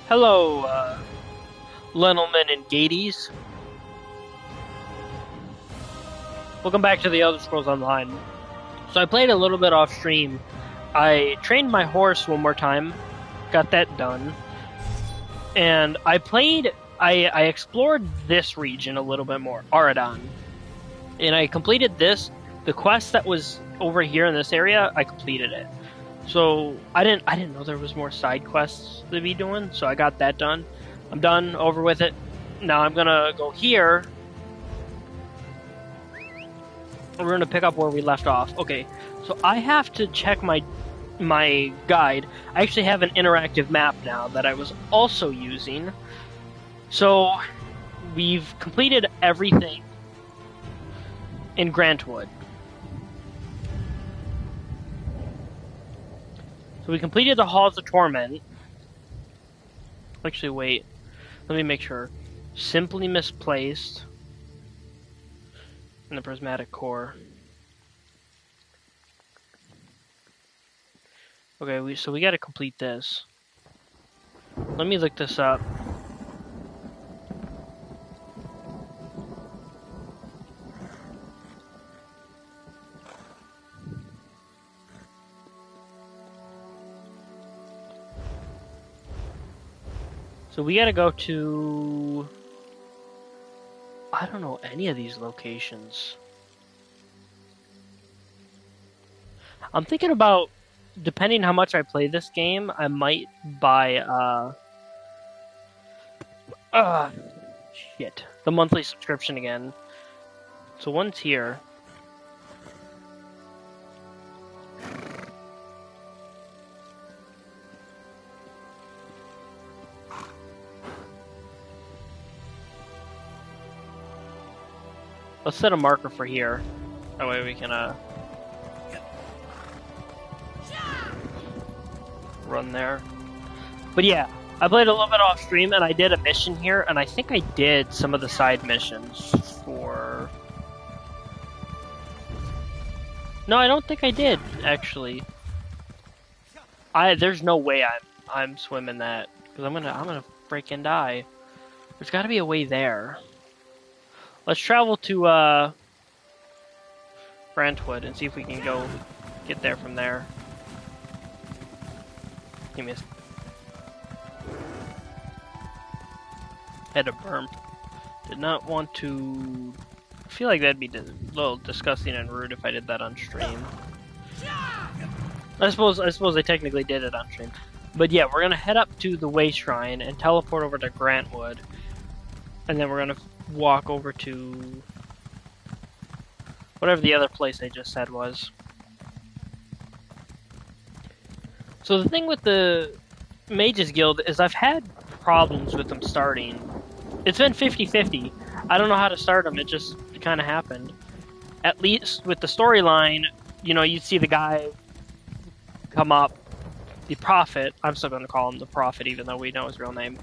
Hello, gentlemen and gaties. Welcome back to the Elder Scrolls Online. So I played a little bit off stream. I trained my horse one more time, got that done, and I explored this region a little bit more, Aradon, and I completed this. The quest that was over here in this area, I completed it. So I didn't know there was more side quests to be doing, so I got that done. I'm done, over with it. Now I'm gonna go here. We're gonna pick up where we left off. Okay, so I have to check my guide. I actually have an interactive map now that I was also using. So we've completed everything in Grantwood. So we completed the Halls of Torment. Actually, wait. Let me make sure. Simply misplaced. And the prismatic core. Okay, so we gotta complete this. Let me look this up. So we gotta go to... I don't know any of these locations. I'm thinking about, depending how much I play this game, I might buy, the monthly subscription again. So one's here. Let's set a marker for here. That way we can, run there. But yeah, I played a little bit off stream and I did a mission here, and I think I did some of the side missions for... No, I don't think I did, actually. There's no way I'm swimming that, because I'm gonna freaking die. There's gotta be a way there. Let's travel to, Grantwood and see if we can go get there from there. Give me a... Had a burp. Did not want to... I feel like that'd be a little disgusting and rude if I did that on stream. I suppose I technically did it on stream. But yeah, we're gonna head up to the Way Shrine and teleport over to Grantwood. And then we're gonna walk over to... whatever the other place I just said was. So the thing with the Mages Guild is I've had problems with them starting. It's been 50-50. I don't know how to start them, it just kind of happened. At least with the storyline, you know, you'd see the guy come up, the Prophet, I'm still going to call him the Prophet even though we know his real name.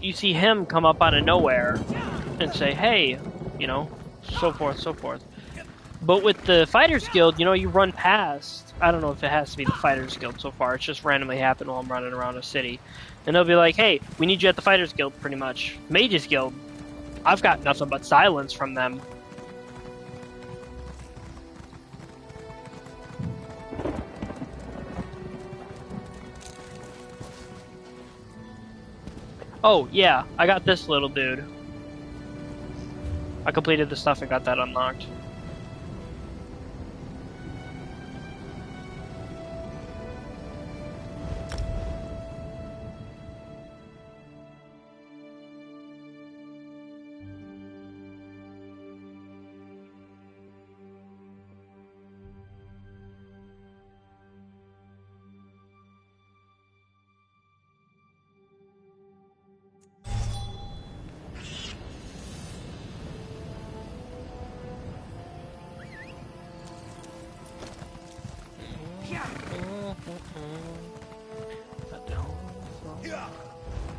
You see him come up out of nowhere and say, hey, you know, so forth, so forth. But with the Fighters Guild, you know, you run past, I don't know if it has to be the Fighters Guild so far, it's just randomly happened while I'm running around a city. And they'll be like, hey, we need you at the Fighters Guild, pretty much. Mages Guild, I've got nothing but silence from them. Oh, yeah, I got this little dude. I completed the stuff and got that unlocked.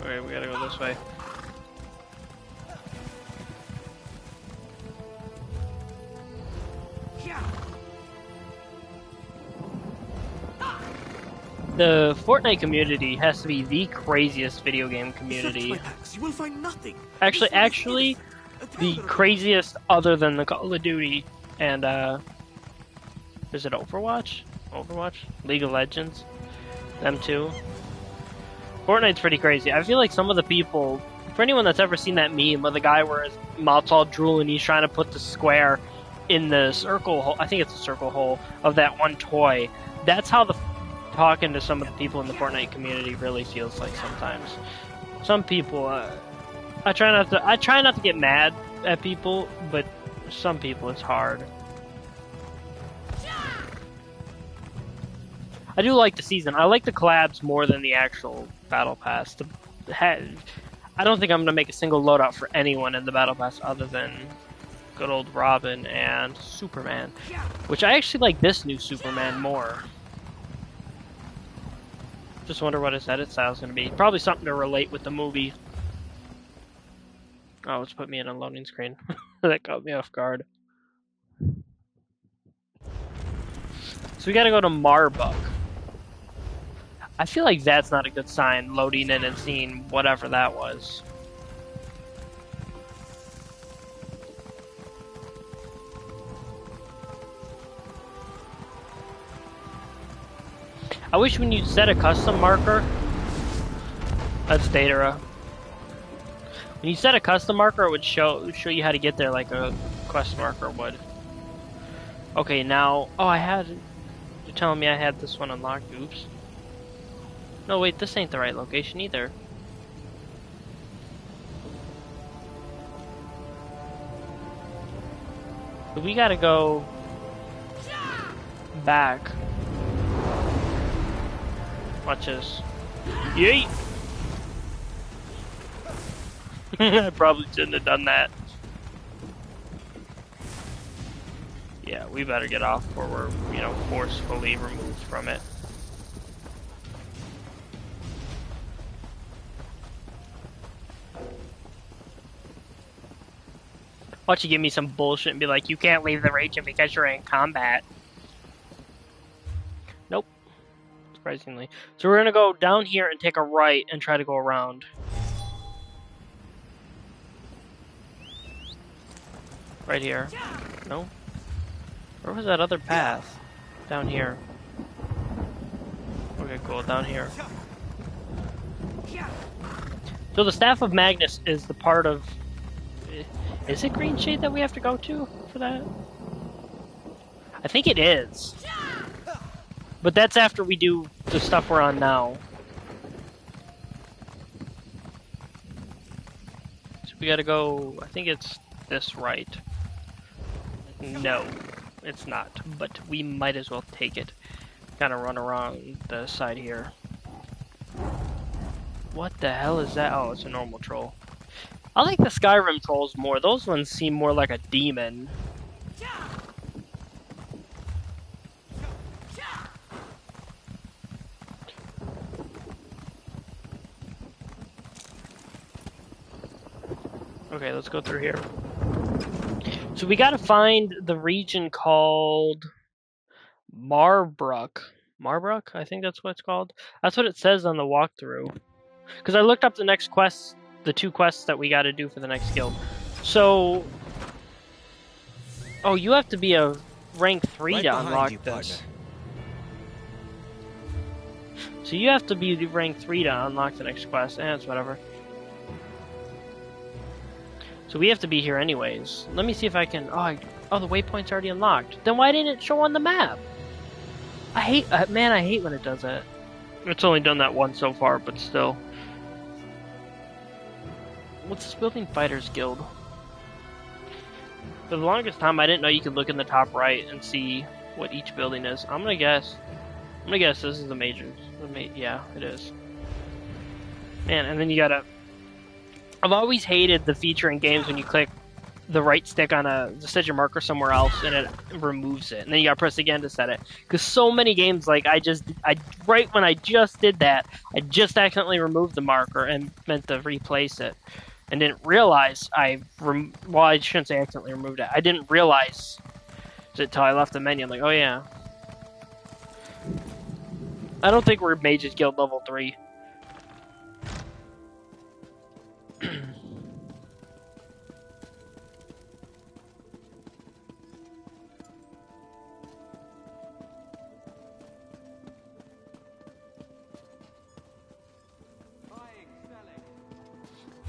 Okay, we gotta go this way. The Fortnite community has to be the craziest video game community. You will find nothing. Actually, the craziest other than the Call of Duty and is it Overwatch? League of Legends, them two. Fortnite's pretty crazy. I feel like some of the people, for anyone that's ever seen that meme of the guy where his mouth's all drool and he's trying to put the square in the circle hole, I think it's a circle hole of that one toy. That's how talking to some of the people in the Fortnite community really feels like sometimes. Some people, I try not to get mad at people, but some people it's hard. I do like the season. I like the collabs more than the actual Battle Pass. I don't think I'm going to make a single loadout for anyone in the Battle Pass other than good old Robin and Superman, which I actually like this new Superman more. Just wonder what his edit style is going to be. Probably something to relate with the movie. Oh, it's put me in a loading screen. That caught me off guard. So we got to go to Marbuk. I feel like that's not a good sign, loading in and seeing whatever that was. I wish when you set a custom marker, that's Datara. When you set a custom marker, it would show you how to get there like a quest marker would. Okay, now, oh, you're telling me I had this one unlocked, oops. No, wait, this ain't the right location either. We gotta go back. Watch this. Yeet! I probably shouldn't have done that. Yeah, we better get off before we're, forcefully removed from it. Watch you give me some bullshit and be like, you can't leave the region because you're in combat. Nope. Surprisingly. So we're gonna go down here and take a right and try to go around. Right here. No? Where was that other path? Down here. Okay, cool. Down here. So the Staff of Magnus is the part of... Is it Green Shade that we have to go to for that? I think it is. But that's after we do the stuff we're on now. So we gotta go... I think it's this right. No, it's not. But we might as well take it. Kind of run around the side here. What the hell is that? Oh, it's a normal troll. I like the Skyrim trolls more. Those ones seem more like a demon. Okay, let's go through here. So we gotta find the region called Marbuk. Marbuk? I think that's what it's called. That's what it says on the walkthrough. Because I looked up the next quest, the 2 quests that we gotta do for the next guild. So... Oh, you have to be a rank 3 to unlock this. So you have to be rank 3 to unlock the next quest. It's whatever. So we have to be here anyways. Let me see if I can... Oh, the waypoint's already unlocked. Then why didn't it show on the map? I hate when it does that. It's only done that once so far, but still. What's this building? Fighters Guild. For the longest time, I didn't know you could look in the top right and see what each building is. I'm gonna guess this is the majors. Yeah, it is. Man, and then you gotta... I've always hated the feature in games when you click the right stick on a decision marker somewhere else and it removes it, and then you gotta press again to set it. Because so many games, like right when I just did that, I just accidentally removed the marker and meant to replace it, and didn't realize I shouldn't say accidentally removed it. I didn't realize it until I left the menu. I'm like, oh yeah. I don't think we're Mages Guild level 3.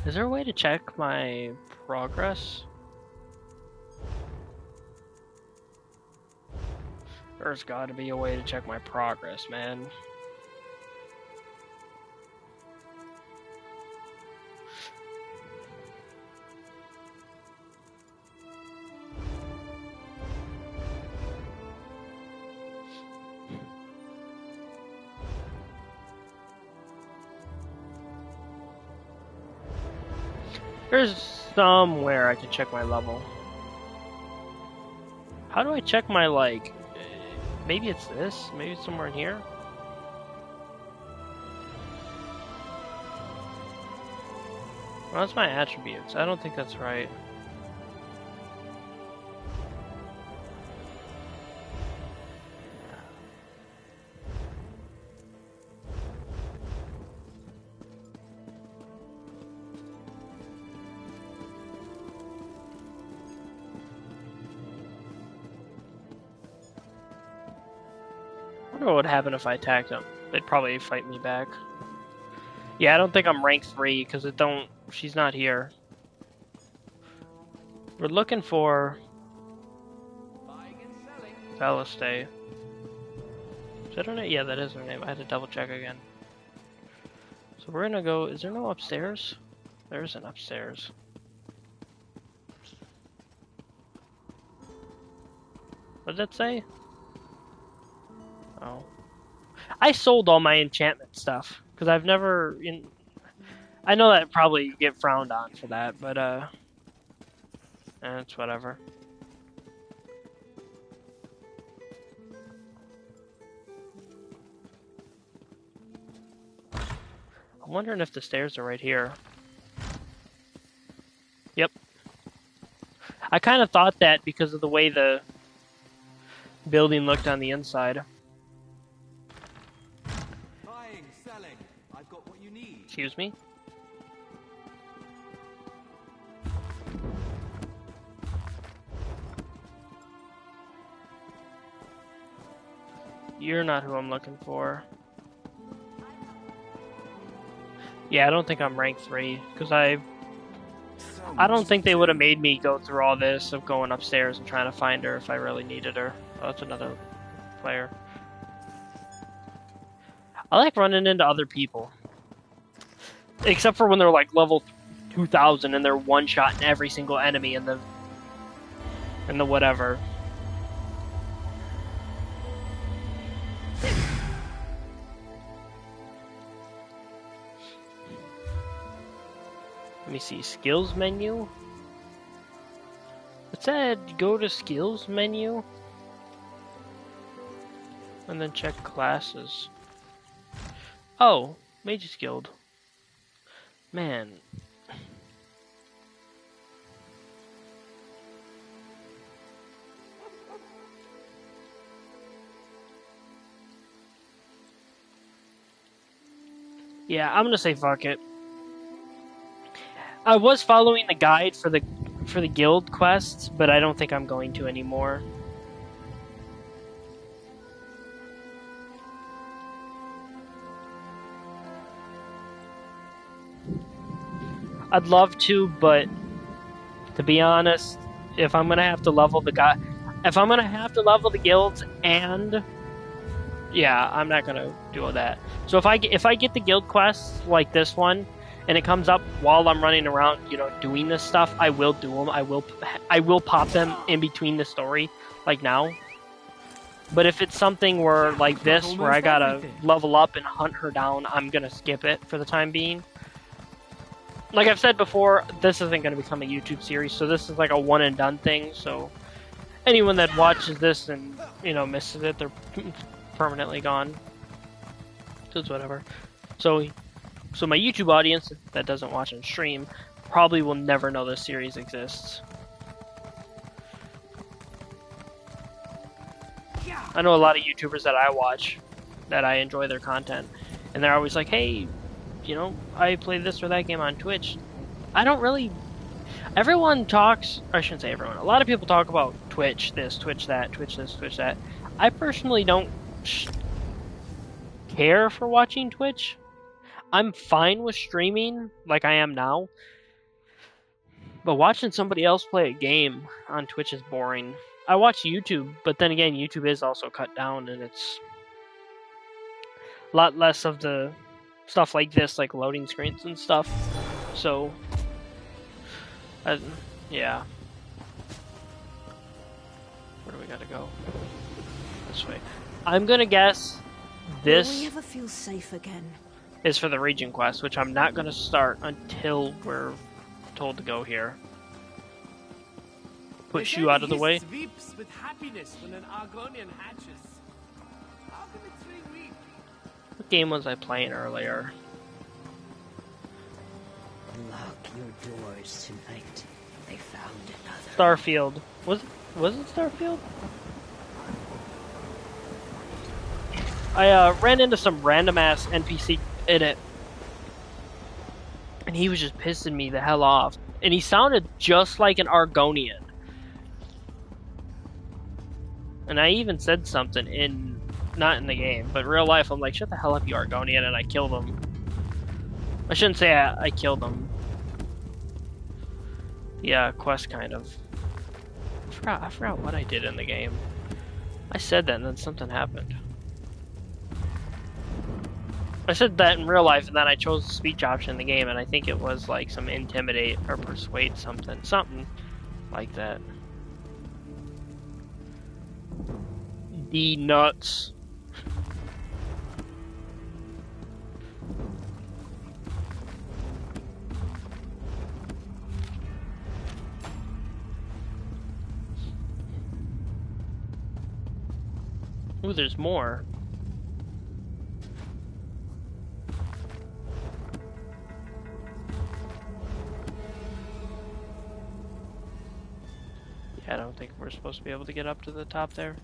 Is there a way to check my progress? There's got to be a way to check my progress, man. There's somewhere I can check my level. How do I check my, like... Maybe it's this? Maybe it's somewhere in here? Well, that's my attributes. I don't think that's right. I wonder what would happen if I attacked them. They'd probably fight me back. Yeah, I don't think I'm rank 3 because it don't. She's not here. We're looking for Valiste. Is that her name? Yeah, that is her name. I had to double check again. So we're gonna go. Is there no upstairs? There is an upstairs. What did that say? Oh. I sold all my enchantment stuff because I've never. I know that probably get frowned on for that, but it's whatever. I'm wondering if the stairs are right here. Yep. I kind of thought that because of the way the building looked on the inside. Buying, selling. I've got what you need. Excuse me? You're not who I'm looking for. Yeah, I don't think I'm rank 3, because I don't think they would have made me go through all this of going upstairs and trying to find her if I really needed her. Oh, that's another player. I like running into other people. Except for when they're like level 2000 and they're one-shotting every single enemy in the whatever. Let me see, skills menu? It said go to skills menu and then check classes. Oh, Mage's Guild. Man. Yeah, I'm gonna say fuck it. I was following the guide for the guild quests, but I don't think I'm going to anymore. I'd love to, but to be honest, if I'm gonna have to level the guilds, and yeah, I'm not gonna do all that. So if I get the guild quests like this one, and it comes up while I'm running around, doing this stuff, I will do them. I will pop them in between the story, like now. But if it's something where like this, where I gotta level up and hunt her down, I'm gonna skip it for the time being. Like I've said before, this isn't gonna become a YouTube series, so this is like a one and done thing. So anyone that watches this and misses it, they're permanently gone. So it's whatever. So my YouTube audience that doesn't watch and stream probably will never know this series exists. I know a lot of YouTubers that I watch that I enjoy their content, and they're always like, "Hey, you know, I play this or that game on Twitch." I don't really. Everyone talks. Or I shouldn't say everyone. A lot of people talk about Twitch this, Twitch that, Twitch this, Twitch that. I personally don't care for watching Twitch. I'm fine with streaming like I am now, but watching somebody else play a game on Twitch is boring. I watch YouTube, but then again, YouTube is also cut down, and it's a lot less of the stuff like this, like loading screens and stuff. So, yeah. Where do we gotta go? This way. I'm gonna guess this. Will we ever feel safe again? Is for the region quest, which I'm not going to start until we're told to go here. Push you out of the way. Weeps with happiness when an Argonian hatches. How can a tree weep? What game was I playing earlier? Lock your doors tonight. They found another. Starfield. Was it Starfield? I ran into some random ass NPC in it, and he was just pissing me the hell off. And he sounded just like an Argonian. And I even said something not in the game, but in real life, I'm like, shut the hell up, you Argonian, and I killed him. I shouldn't say I killed him. Yeah, quest kind of. I forgot what I did in the game. I said that and then something happened. I said that in real life, and then I chose the speech option in the game, and I think it was like some intimidate or persuade something like that. D nuts. Ooh, there's more. I don't think we're supposed to be able to get up to the top there.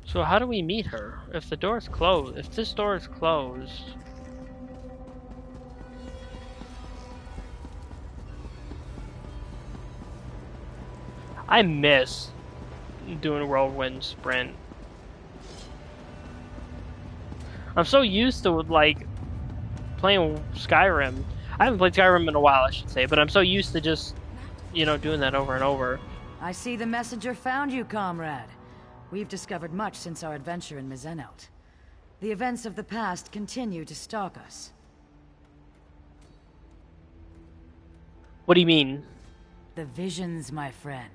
So how do we meet her? If the door is closed, if this door is closed... I miss doing whirlwind sprint. I'm so used to like playing Skyrim. I haven't played Skyrim in a while, I should say, but I'm so used to just, you know, doing that over and over. I see the messenger found you, comrade. We've discovered much since our adventure in Mizenelt. The events of the past continue to stalk us. What do you mean? The visions, my friend.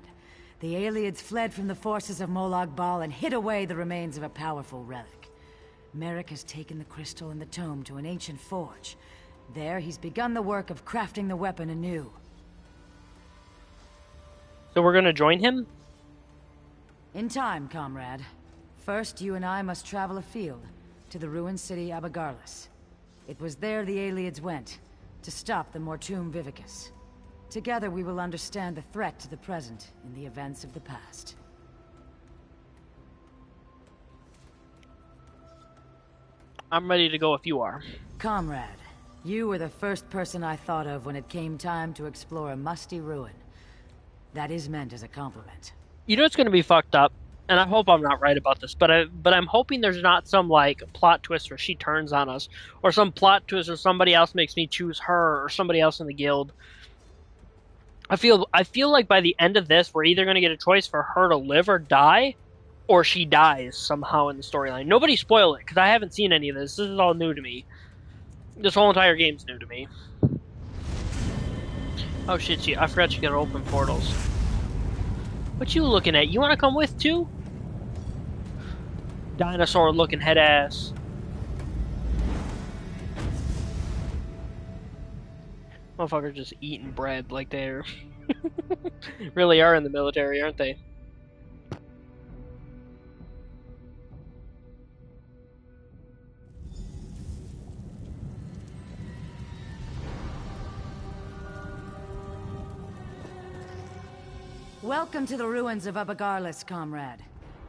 The Ayleids fled from the forces of Molag Bal and hid away the remains of a powerful relic. Merrick has taken the crystal and the tome to an ancient forge. There, he's begun the work of crafting the weapon anew. So we're gonna join him? In time, comrade. First, you and I must travel afield, to the ruined city Abagarlis. It was there the Ayleids went, to stop the Mortum Vivicus. Together we will understand the threat to the present in the events of the past. I'm ready to go if you are. Comrade, you were the first person I thought of when it came time to explore a musty ruin. That is meant as a compliment. You know it's going to be fucked up, and I hope I'm not right about this, but I'm hoping there's not some like plot twist where she turns on us, or some plot twist where somebody else makes me choose her or somebody else in the guild. I feel like by the end of this, we're either going to get a choice for her to live or die, or she dies somehow in the storyline. Nobody spoil it, because I haven't seen any of this. This is all new to me. This whole entire game's new to me. Oh shit, I forgot you could open portals. What you looking at? You want to come with too? Dinosaur looking head ass. Motherfuckers just eating bread like they're really are in the military, aren't they? Welcome to the ruins of Abagarlis, comrade.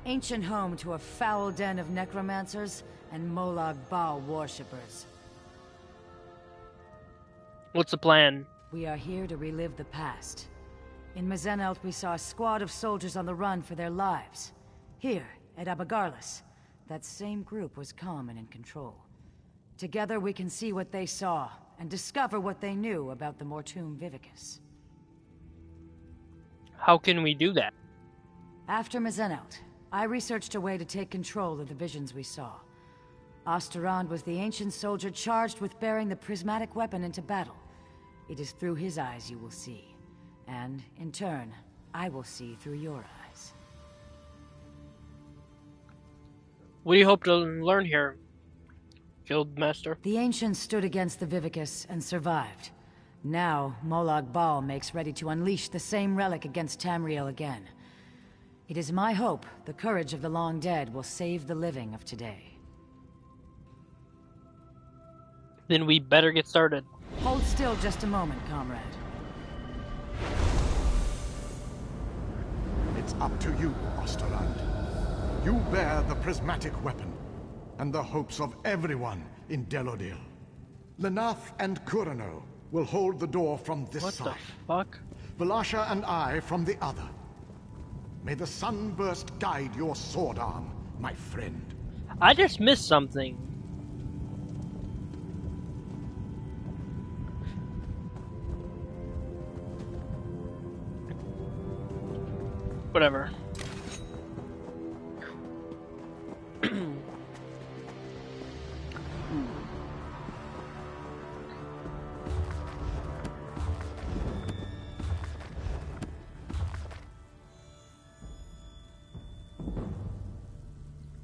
ancient home to a foul den of necromancers and Molag Bal worshippers. What's the plan? We are here to relive the past. In Mazenelt, we saw a squad of soldiers on the run for their lives. Here, at Abagarlis, that same group was calm and in control. Together we can see what they saw, and discover what they knew about the Mortum Vivicus. How can we do that? After Mazenelt, I researched a way to take control of the visions we saw. Osterand was the ancient soldier charged with bearing the prismatic weapon into battle. It is through his eyes you will see. And, in turn, I will see through your eyes. What do you hope to learn here, Guildmaster? The ancients stood against the Vivicus and survived. Now, Molag Bal makes ready to unleash the same relic against Tamriel again. It is my hope the courage of the long dead will save the living of today. Then we better get started. Hold still just a moment, comrade. It's up to you, Osterland. You bear the prismatic weapon, and the hopes of everyone in Delodil. Lenath and Kurano will hold the door from this What side. the fuck? Valasha and I from the other. May the sunburst guide your sword arm, my friend. I just missed something. Whatever.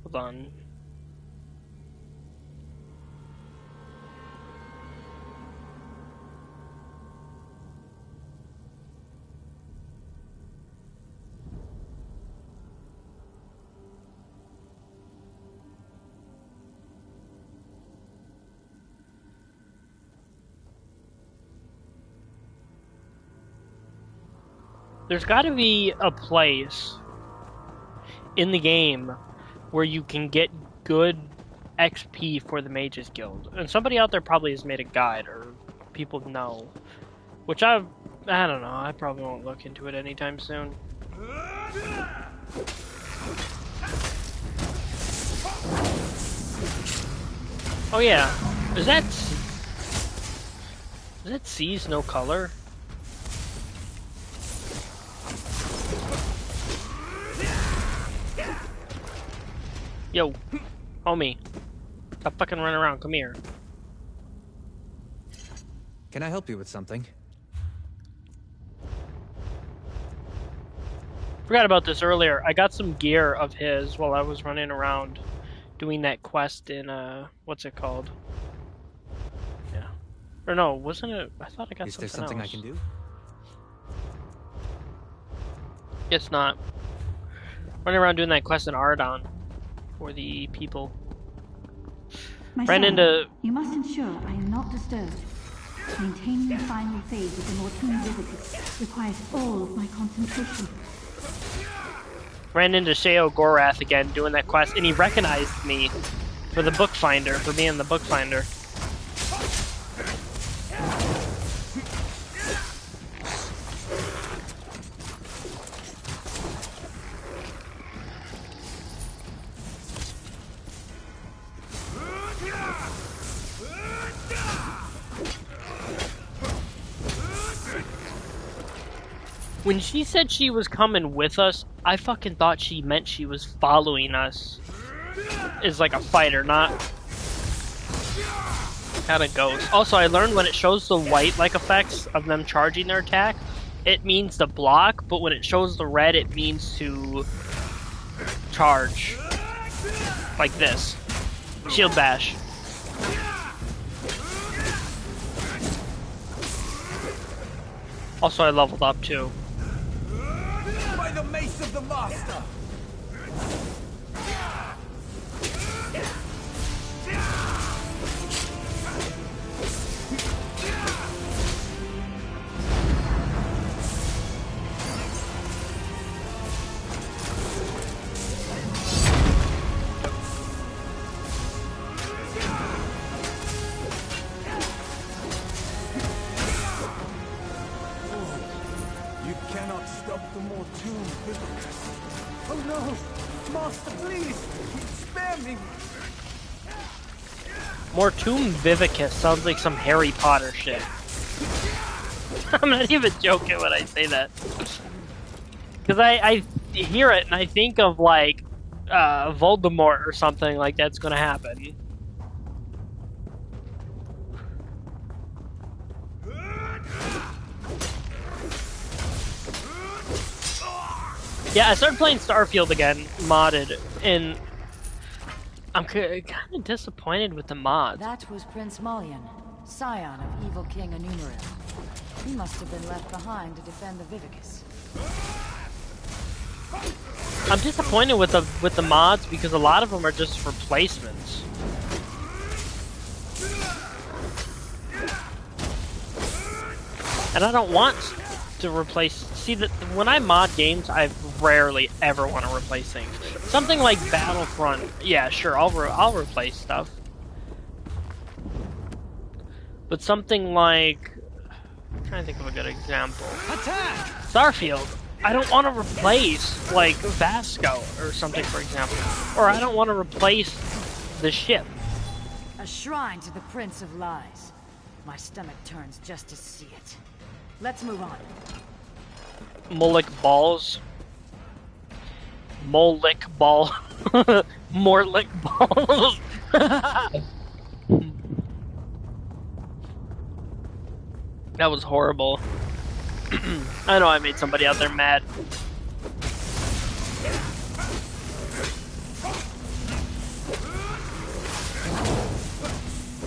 Hold on. There's got to be a place in the game where you can get good XP for the Mages Guild. And somebody out there probably has made a guide, or people know. Which I don't know, I probably won't look into it anytime soon. Oh yeah, is that C's no color? Yo, homie. Stop fucking running around, come here. Can I help you with something? Forgot about this earlier. I got some gear of his while I was running around doing that quest in, what's it called? Yeah. Or no, wasn't it? I thought I got Is there something something else. I can do? It's not. Running around doing that quest in Ardon for the people. My Ran son, into... you must ensure I am not disturbed. Maintaining the final phase of the Mortum Vivicus requires all of my concentration. Ran into Sheo Gorath again doing that quest, and he recognized me for the Bookfinder, for being the Bookfinder. When she said she was coming with us, I fucking thought she meant she was following us. Is like a fighter, not kind of ghost. Also, I learned when it shows the white-like effects of them charging their attack, it means to block, but when it shows the red, it means to charge. Like this. Shield bash. Also, I leveled up too. By the mace of the master! Please, spare me. Mortum Vivicus sounds like some Harry Potter shit. I'm not even joking when I say that. Because I hear it and I think of like Voldemort or something like that's gonna happen. Yeah, I started playing Starfield again, modded, and I'm kind of disappointed with the mods. That was Prince Malian, scion of evil King Anumeril. He must have been left behind to defend the Vivicus. I'm disappointed with the mods because a lot of them are just replacements. And I don't want to replace. See, when I mod games, I rarely ever want to replace things. Something like Battlefront, yeah, sure, I'll replace stuff. But something like, I'm trying to think of a good example. Attack! Starfield. I don't want to replace like Vasco or something, for example, or I don't want to replace the ship. A shrine to the Prince of Lies. My stomach turns just to see it. Let's move on. Moloch balls. Moloch ball. Morlick balls. That was horrible. I know I made somebody out there mad.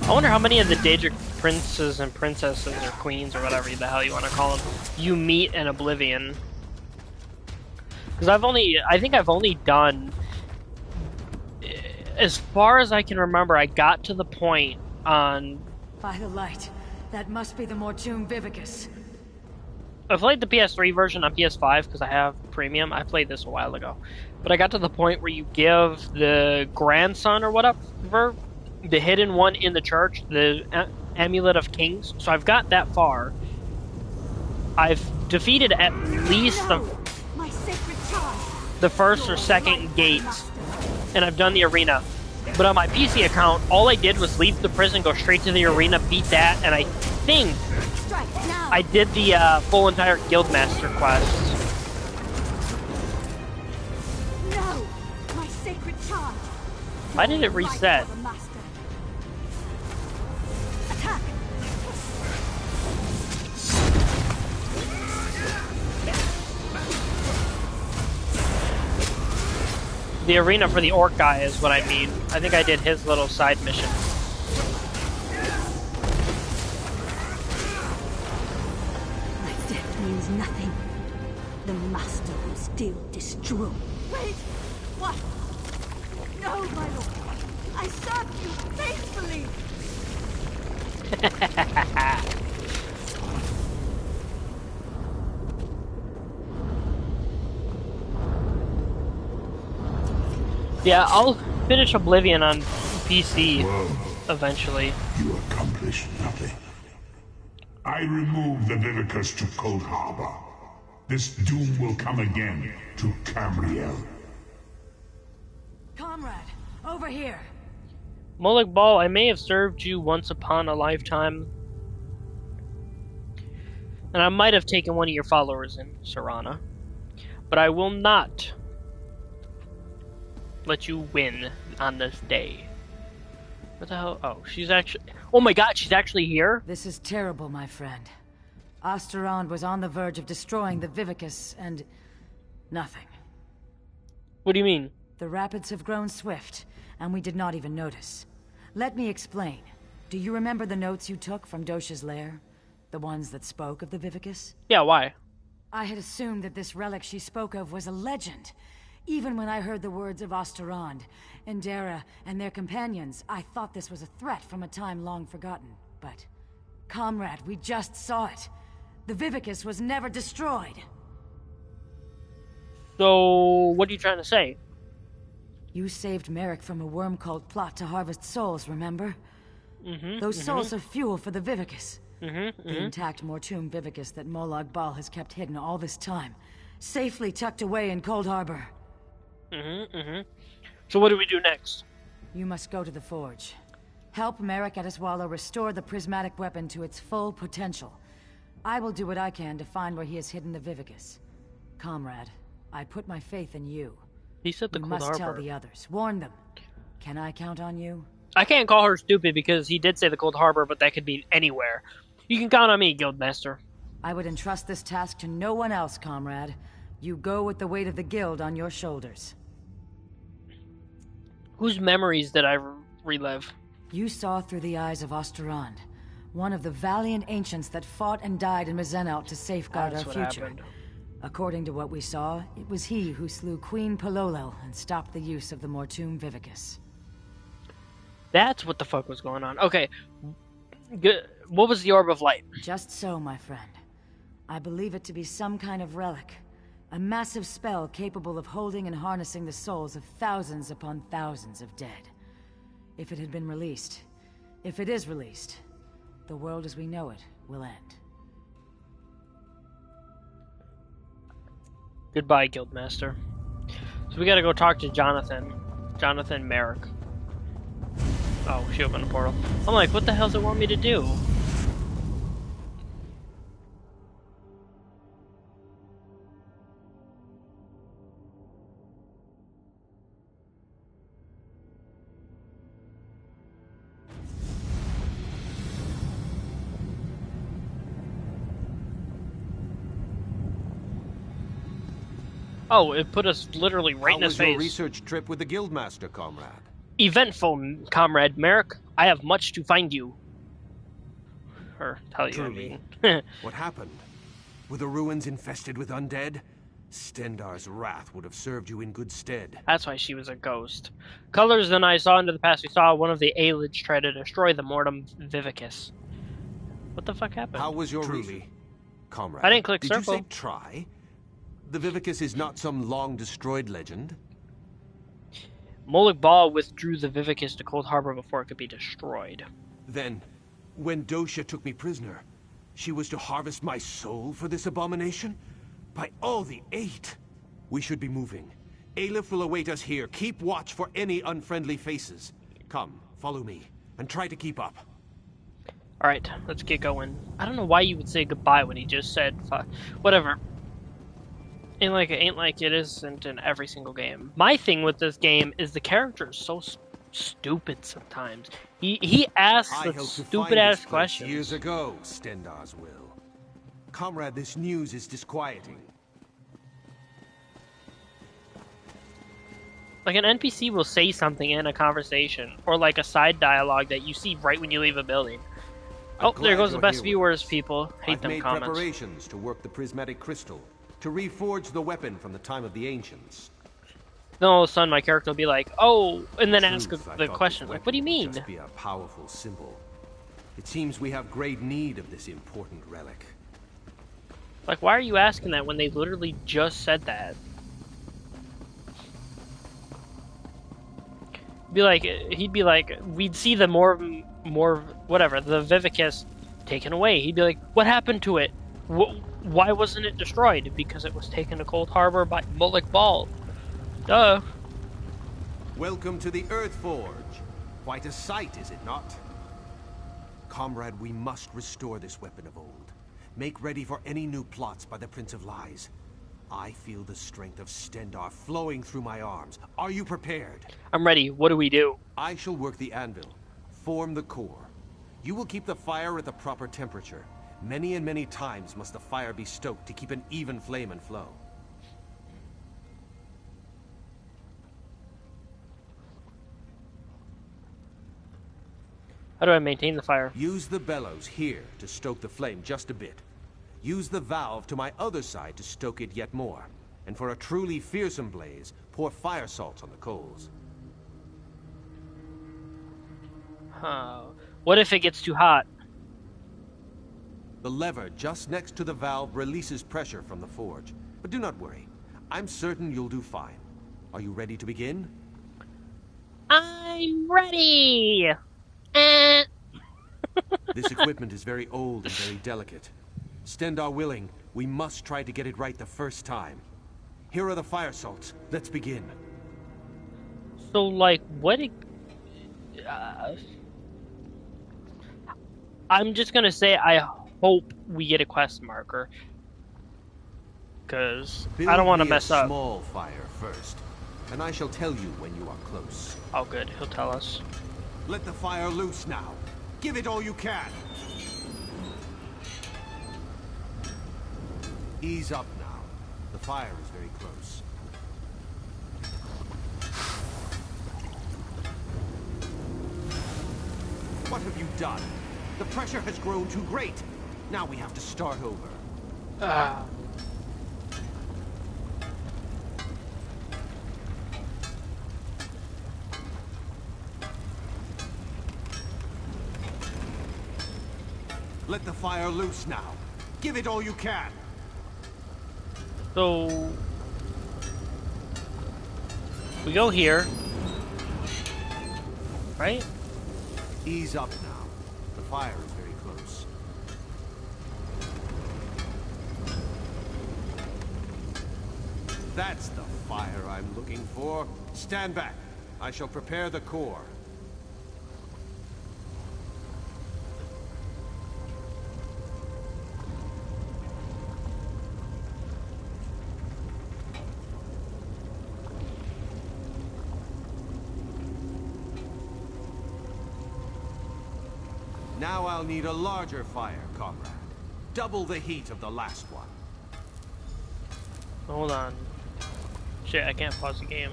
I wonder how many of the Daedric princes and princesses or queens or whatever the hell you want to call them you meet in Oblivion. Because I think I've only done, as far as I can remember, I got to the point on... By the light, that must be the Mortum Vivicus. I played the PS3 version on PS5 because I have Premium. I played this a while ago. But I got to the point where you give the grandson or whatever, the hidden one in the church, the Amulet of Kings. So I've got that far. I've defeated at least the first or second gates, and I've done the arena. But on my PC account, all I did was leave the prison, go straight to the arena, beat that, and I think I did the full entire Guildmaster quest. No, my sacred charge. Why did it reset? Attack. The arena for the orc guy is what I mean. I think I did his little side mission. My death means nothing. The master will still destroy. Wait! What? No, my lord. I served you faithfully. Yeah, I'll finish Oblivion on PC eventually. You accomplished nothing. I removed the Vivicus to Cold Harbor. This doom will come again to Cambriel. Comrade, over here. Moloch Ball, I may have served you once upon a lifetime. And I might have taken one of your followers in, Serana. But I will not let you win on this day. What the hell? Oh, she's actually... Oh my god, she's actually here? This is terrible, my friend. Osterond was on the verge of destroying the Vivicus, and... nothing. What do you mean? The rapids have grown swift, and we did not even notice. Let me explain. Do you remember the notes you took from Dosha's lair? The ones that spoke of the Vivicus? Yeah, why? I had assumed that this relic she spoke of was a legend. Even when I heard the words of Osterond, Endera, and their companions, I thought this was a threat from a time long forgotten. But, comrade, we just saw it. The Vivicus was never destroyed. So, what are you trying to say? You saved Merrick from a worm-cult plot to harvest souls, remember? Those souls are fuel for the Vivicus. The intact Mortum Vivicus that Molag Bal has kept hidden all this time, safely tucked away in Cold Harbor. So what do we do next? You must go to the Forge. Help Merrick Adeswalo restore the prismatic weapon to its full potential. I will do what I can to find where he has hidden the Vivicus. Comrade, I put my faith in you. He said the You Cold must tell Harbor. the others. Warn them. Can I count on you? I can't call her stupid because he did say the Cold Harbor, but that could be anywhere. You can count on me, Guildmaster. I would entrust this task to no one else, comrade. You go with the weight of the Guild on your shoulders. Whose memories did I relive? You saw through the eyes of Osterrand, one of the valiant ancients that fought and died in Mazenalt to safeguard That's our what future. happened. According to what we saw, it was he who slew Queen Palolo and stopped the use of the Mortum Vivicus. That's what the fuck was going on. Okay. What was the Orb of Light? Just so, my friend. I believe it to be some kind of relic. A massive spell capable of holding and harnessing the souls of thousands upon thousands of dead. If it had been released, if it is released, the world as we know it will end. Goodbye, Guildmaster. So we gotta go talk to Jonathan. Jonathan Merrick. Oh, she opened a portal. I'm like, what the hell does it want me to do? Oh, it put us literally right in his How was your face. research trip with the Guildmaster, comrade? Eventful, Comrade Merrick. I have much to find you. Or tell you, I Truly. mean. What happened? Were the ruins infested with undead? Stendar's wrath would have served you in good stead. That's why she was a ghost. Colors and I saw into the past. We saw one of the Aelids try to destroy the Mortum Vivicus. What the fuck happened? How was your Truly, comrade? I didn't click Did circle. you say try? The Vivicus is not some long-destroyed legend? Molik Bal withdrew the Vivicus to Cold Harbor before it could be destroyed. Then, when Dosha took me prisoner, she was to harvest my soul for this abomination? By all the eight! We should be moving. Aelif will await us here. Keep watch for any unfriendly faces. Come, follow me, and try to keep up. Alright, let's get going. I don't know why you would say goodbye when he just said whatever. Ain't like it isn't in every single game. My thing with this game is the character is so stupid sometimes. He asks I the helped to stupid find ass this place questions. years ago, Stendar's will. Comrade, this news is disquieting. Like an NPC will say something in a conversation, or like a side dialogue that you see right when you leave a building. Oh, there goes the best viewers, people. Hate I've them made comments. preparations to work the prismatic crystal, to reforge the weapon from the time of the ancients. Then all of a sudden my character will be like, oh, and then ask Truth, I the thought question. this Like, what do you weapon would mean? Just be a powerful symbol. It seems we have great need of this important relic. Like, why are you asking that when they literally just said that? He'd be like, we'd see the more, whatever, the Vivicus taken away. He'd be like, what happened to it? Why wasn't it destroyed? Because it was taken to Cold Harbor by Molik Bal. Duh. Welcome to the Earthforge. Quite a sight, is it not? Comrade, we must restore this weapon of old. Make ready for any new plots by the Prince of Lies. I feel the strength of Stendar flowing through my arms. Are you prepared? I'm ready. What do we do? I shall work the anvil, form the core. You will keep the fire at the proper temperature. Many and many times must the fire be stoked to keep an even flame and flow. How do I maintain the fire? Use the bellows here to stoke the flame just a bit. Use the valve to my other side to stoke it yet more. And for a truly fearsome blaze, pour fire salt on the coals. What if it gets too hot? The lever just next to the valve releases pressure from the forge. But do not worry. I'm certain you'll do fine. Are you ready to begin? I'm ready! This equipment is very old and very delicate. Stendar willing, we must try to get it right the first time. Here are the fire salts. Let's begin. So, like, what? I'm just gonna say I hope we get a quest marker, because I don't want to mess up. Small fire first, and I shall tell you when you are close. Oh, good. He'll tell us. Let the fire loose now. Give it all you can. Ease up now. The fire is very close. What have you done? The pressure has grown too great. Now we have to start over. Let the fire loose now. Give it all you can. So we go here, right? Ease up now. The fire is very close. That's the fire I'm looking for. Stand back. I shall prepare the core. Now I'll need a larger fire, comrade. Double the heat of the last one. Hold on. Shit, I can't pause the game.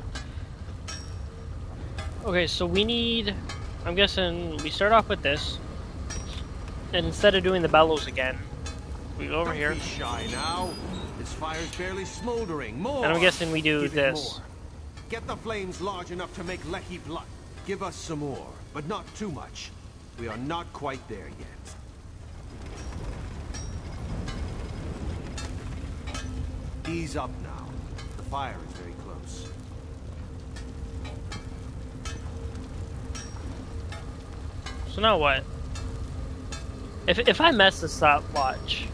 Okay, so we need... I'm guessing we start off with this. And instead of doing the bellows again, we go over here. Don't be shy now. This fire's barely smoldering. More! And I'm guessing we do Give it this. more. Get the flames large enough to make Lecky blood. Give us some more, but not too much. We are not quite there yet. Ease up now. The fire is very close. So now what? If I mess this up, watch.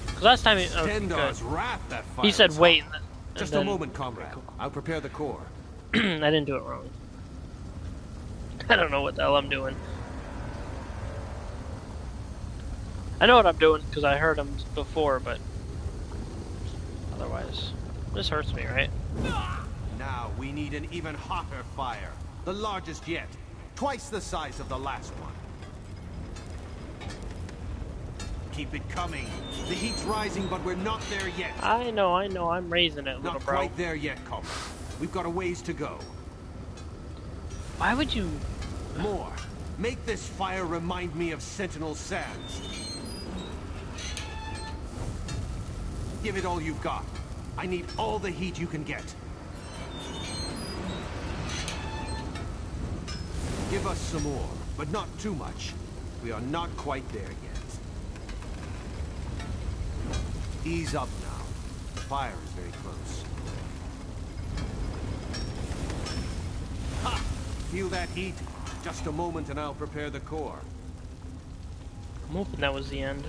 Because last time Stendarr's wrath, that fire he said is wait. hot. Just a moment, comrade. I'll prepare the core. I didn't do it wrong. I don't know what the hell I'm doing. I know what I'm doing because I heard him before, but otherwise, this hurts me, right? Now we need an even hotter fire. The largest yet. Twice the size of the last one. Keep it coming. The heat's rising, but we're not there yet. I know. I'm raising it, little Not bro. quite there yet, comrade. We've got a ways to go. Why would you... More. Make this fire remind me of Sentinel Sands. Give it all you've got. I need all the heat you can get. Give us some more, but not too much. We are not quite there yet. Ease up now. The fire is very close. Ha! Feel that heat? Just a moment and I'll prepare the core. I'm hoping that was the end.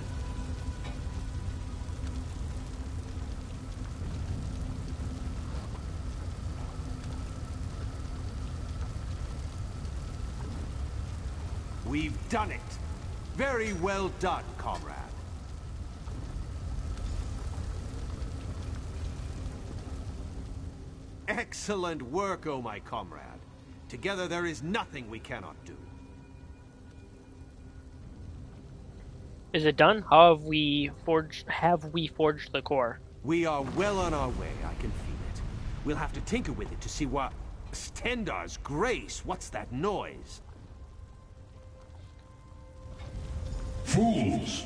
We've done it. Very well done, comrade. Excellent work, oh my comrade. Together there is nothing we cannot do. Is it done? How have we forged the core? We are well on our way, I can feel it. We'll have to tinker with it to see what... Stendarr's grace, what's that noise? Fools!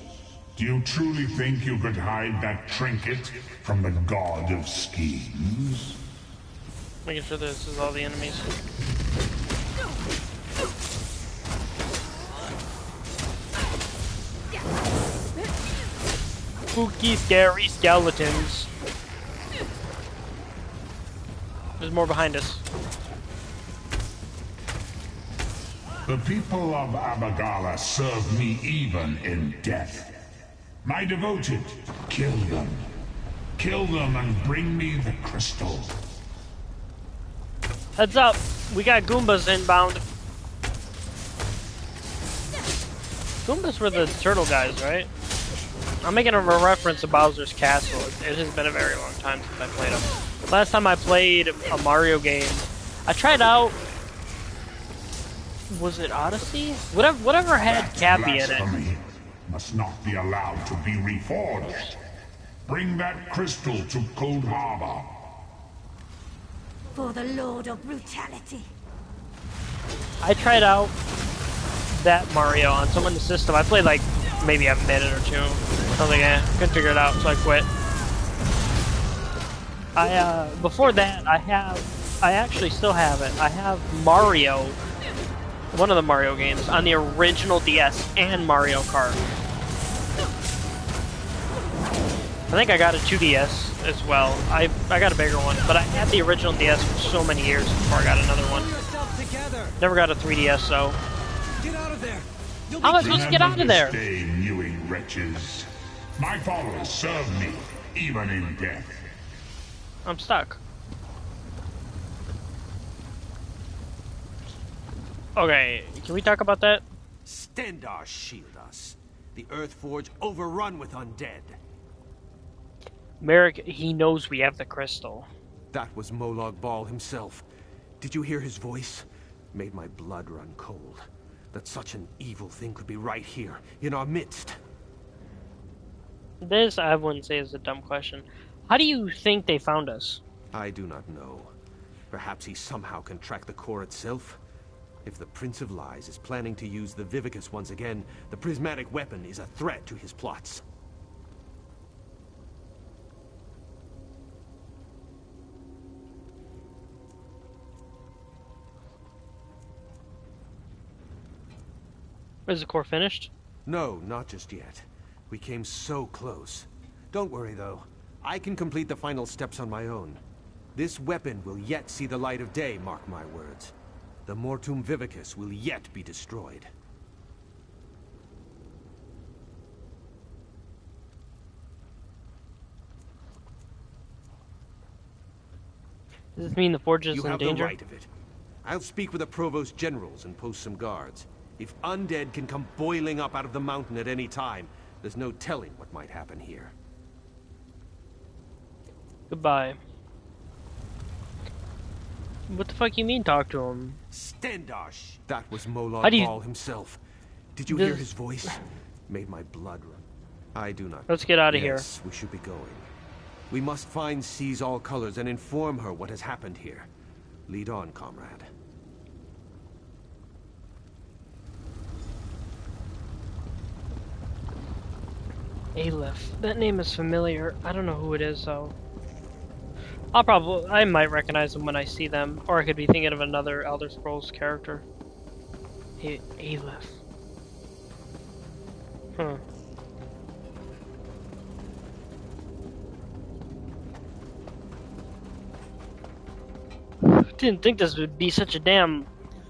Do you truly think you could hide that trinket from the god of schemes? Making sure this is all the enemies. Spooky, scary skeletons. There's more behind us. The people of Abagala serve me even in death. My devoted, kill them. Kill them and bring me the crystal. Heads up, we got Goombas inbound. Goombas were the turtle guys, right? I'm making a reference to Bowser's Castle. It has been a very long time since I played them. Last time I played a Mario game, I tried out. Was it Odyssey? Whatever had Cappy in it. Must not be allowed to be reforged. Bring that crystal to Cold Harbor. For the Lord of Brutality. I tried out that Mario on someone's system. I played like maybe a minute or two. I was like, couldn't figure it out, so I quit. Before that, I actually still have it. I have Mario, one of the Mario games, on the original DS and Mario Kart. I think I got a 2DS as well. I got a bigger one, but I had the original DS for so many years before I got another one. Never got a 3DS, though. Get out of there! How am I supposed to get out of there? Stay, mewing wretches. My followers serve me, even in death. I'm stuck. Okay, can we talk about that? Stendarr shield us. The Earthforge overrun with undead. Merrick, he knows we have the crystal. That was Molag Bal himself. Did you hear his voice? Made my blood run cold. That such an evil thing could be right here, in our midst. This, I wouldn't say, is a dumb question. How do you think they found us? I do not know. Perhaps he somehow can track the core itself? If the Prince of Lies is planning to use the Vivicus once again, the prismatic weapon is a threat to his plots. Is the core finished? No, not just yet. We came so close. Don't worry, though. I can complete the final steps on my own. This weapon will yet see the light of day, mark my words. The Mortum Vivicus will yet be destroyed. Does this mean the Forge is You in have danger? the right of it. I'll speak with the Provost Generals and post some guards. If undead can come boiling up out of the mountain at any time, there's no telling what might happen here. Goodbye. What the fuck you mean talk to him? Stendarr! That was Molag How do you- Bal himself. Did you hear his voice? Made my blood run. I do not. Let's get out of here. Yes, we should be going. We must find Seize All Colors and inform her what has happened here. Lead on, comrade. Aleph. That name is familiar. I don't know who it is, though. I might recognize them when I see them, or I could be thinking of another Elder Scrolls character. Aleph. Huh. Didn't think this would be such a damn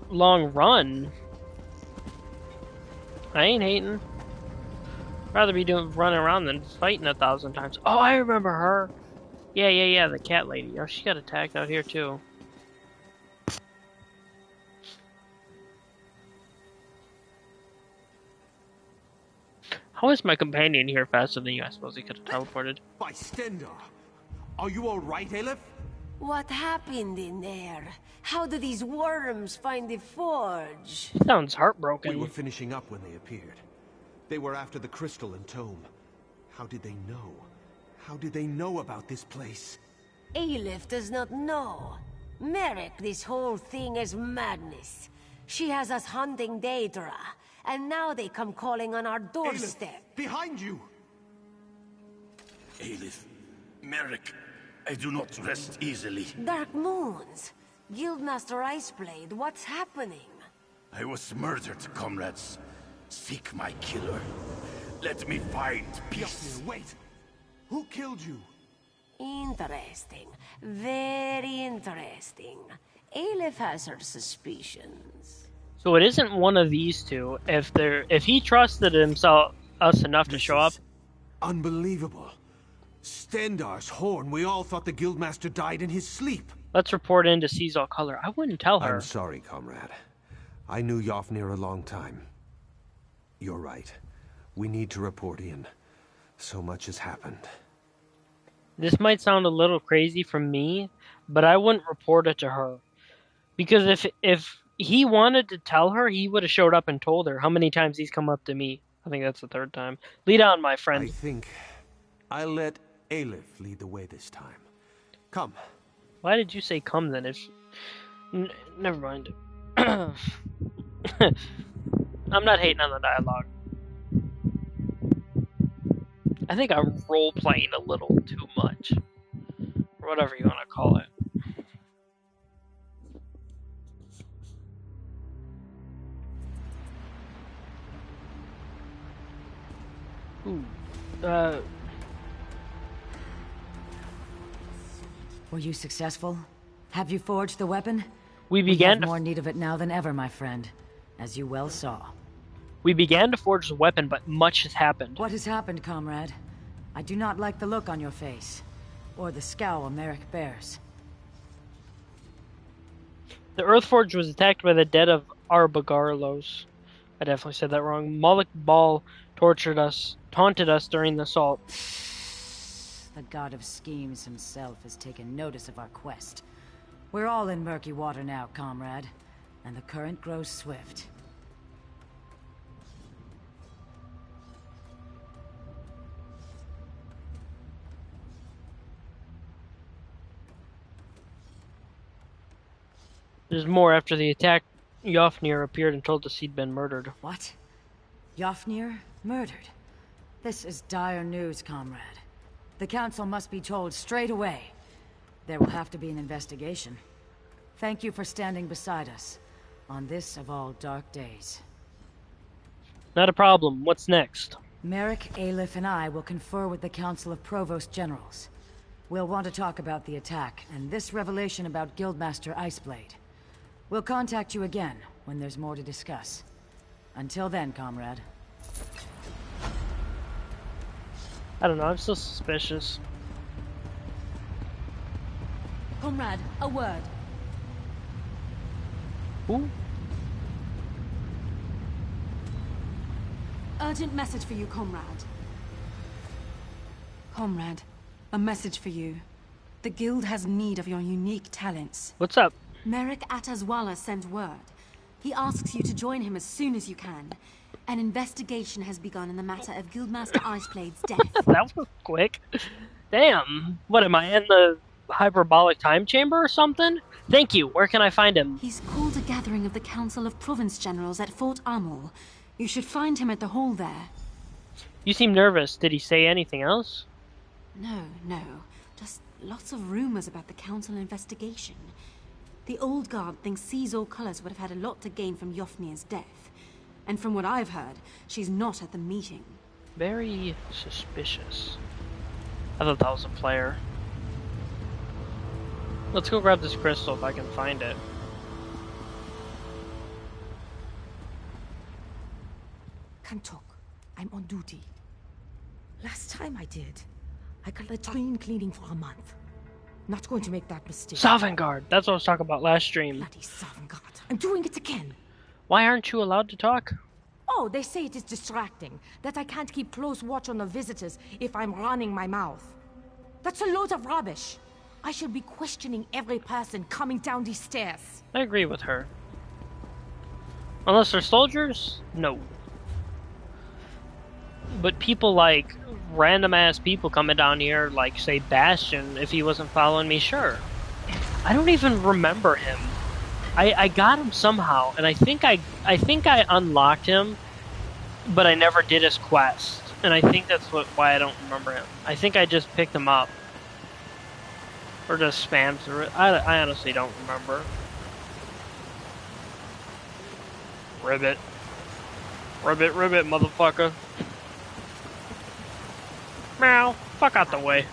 long run. I ain't hating. Rather be running around than fighting 1,000 times. Oh, I remember her. Yeah, the cat lady. Oh, she got attacked out here too. How is my companion here faster than you? I suppose he could have teleported. By Stendarr! Are you all right, Aleph? What happened in there? How do these worms find the forge? He sounds heartbroken. We were finishing up when they appeared. They were after the crystal and tome. How did they know? How did they know about this place? Aleph does not know. Merrick, this whole thing is madness. She has us hunting Daedra, and now they come calling on our doorstep. Aleph, behind you! Aleph, Merrick, I do not rest easily. Dark Moons, Guildmaster Iceblade, what's happening? I was murdered, comrades. Seek my killer. Let me find peace. Yasmir, wait! Who killed you? Interesting. Very interesting. Aleph has her suspicions. So it isn't one of these two. If he trusted us enough to show up. Unbelievable. Stendarr's horn. We all thought the Guildmaster died in his sleep. Let's report in to seize all color. I wouldn't tell her. I'm sorry, comrade. I knew Yofnir a long time. You're right. We need to report in. So much has happened. This might sound a little crazy from me, but I wouldn't report it to her. Because if he wanted to tell her, he would have showed up and told her. How many times he's come up to me? I think that's the third time. Lead on, my friend. I think I'll let Aleph lead the way this time. Come. Why did you say come then? Never mind. I'm not hating on the dialogue. I think I'm role-playing a little too much. Or whatever you want to call it. Ooh. Were you successful? Have you forged the weapon? We have more need of it now than ever, my friend, as you well saw. We began to forge the weapon, but much has happened. What has happened, comrade? I do not like the look on your face, or the scowl Merrick bears. The Earthforge was attacked by the dead of Arbagarlos. I definitely said that wrong. Moloch Bal taunted us during the assault. The god of schemes himself has taken notice of our quest. We're all in murky water now, comrade, and the current grows swift. There's more. After the attack, Yofnir appeared and told us he'd been murdered. What? Yofnir? Murdered? This is dire news, comrade. The Council must be told straight away. There will have to be an investigation. Thank you for standing beside us on this of all dark days. Not a problem. What's next? Merrick, Aleph, and I will confer with the Council of Provost Generals. We'll want to talk about the attack and this revelation about Guildmaster Iceblade. We'll contact you again when there's more to discuss. Until then, comrade. I don't know, I'm still suspicious. Comrade, a word. Who? Urgent message for you, comrade. Comrade, a message for you. The Guild has need of your unique talents. What's up? Merrick Atazwala sent word. He asks you to join him as soon as you can. An investigation has begun in the matter of Guildmaster Iceblade's death. That was quick. Damn. What, am I in the hyperbolic time chamber or something? Thank you. Where can I find him? He's called a gathering of the Council of Province Generals at Fort Amul. You should find him at the hall there. You seem nervous. Did he say anything else? No. Just lots of rumors about the Council investigation. The old guard thinks Seize All Colors would have had a lot to gain from Yofnir's death. And from what I've heard, she's not at the meeting. Very suspicious. I thought that was a player. Let's go grab this crystal if I can find it. Can't talk. I'm on duty. Last time I did, I got latrine cleaning for a month. Not going to make that mistake. Sovngarde! That's what I was talking about last stream. Bloody Sovngarde. I'm doing it again. Why aren't you allowed to talk? Oh, they say it is distracting. That I can't keep close watch on the visitors if I'm running my mouth. That's a load of rubbish. I should be questioning every person coming down these stairs. I agree with her. Unless they're soldiers? No. But people like random ass people coming down here, like say Bastion, if he wasn't following me, sure. I don't even remember him. I got him somehow, and I think I unlocked him, but I never did his quest, and I think that's why I don't remember him. I think I just picked him up, or just spammed through it. I honestly don't remember. Ribbit, motherfucker. Meow, fuck out the way.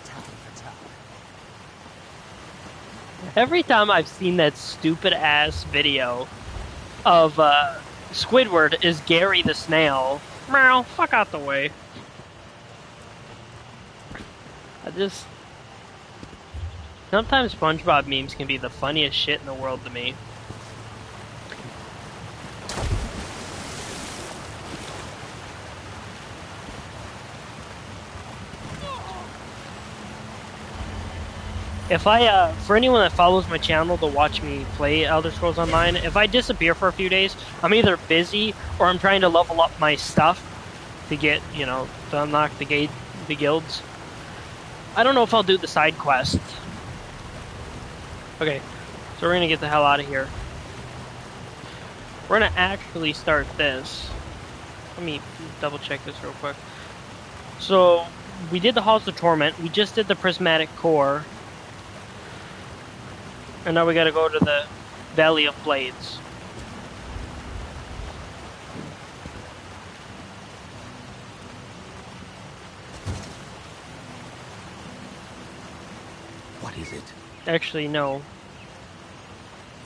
Every time I've seen that stupid ass video of Squidward is Gary the Snail. Meow, fuck out the way. Sometimes SpongeBob memes can be the funniest shit in the world to me. If I, for anyone that follows my channel to watch me play Elder Scrolls Online, if I disappear for a few days, I'm either busy or I'm trying to level up my stuff to get, you know, to unlock the guilds. I don't know if I'll do the side quests. Okay, so we're gonna get the hell out of here. We're gonna actually start this. Let me double check this real quick. So, we did the Halls of Torment, we just did the Prismatic Core. And now we gotta go to the Valley of Blades. What is it? Actually, no.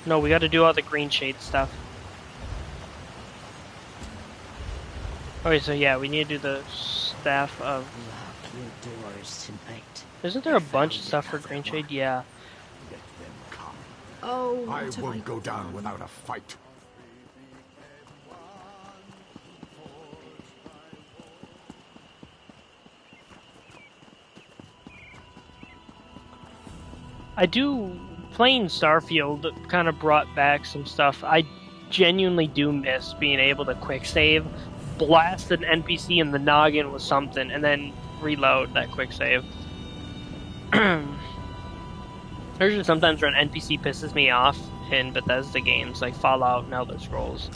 No, we gotta do all the green shade stuff. Okay, so yeah, we need to do the Staff of... Lock your doors tonight. Isn't there a bunch of stuff for green shade? Yeah. Oh, I won't go down without a fight. Playing Starfield kind of brought back some stuff. I genuinely do miss being able to quick save, blast an NPC in the noggin with something, and then reload that quick save. There's just sometimes where an NPC pisses me off in Bethesda games like Fallout and Elder Scrolls.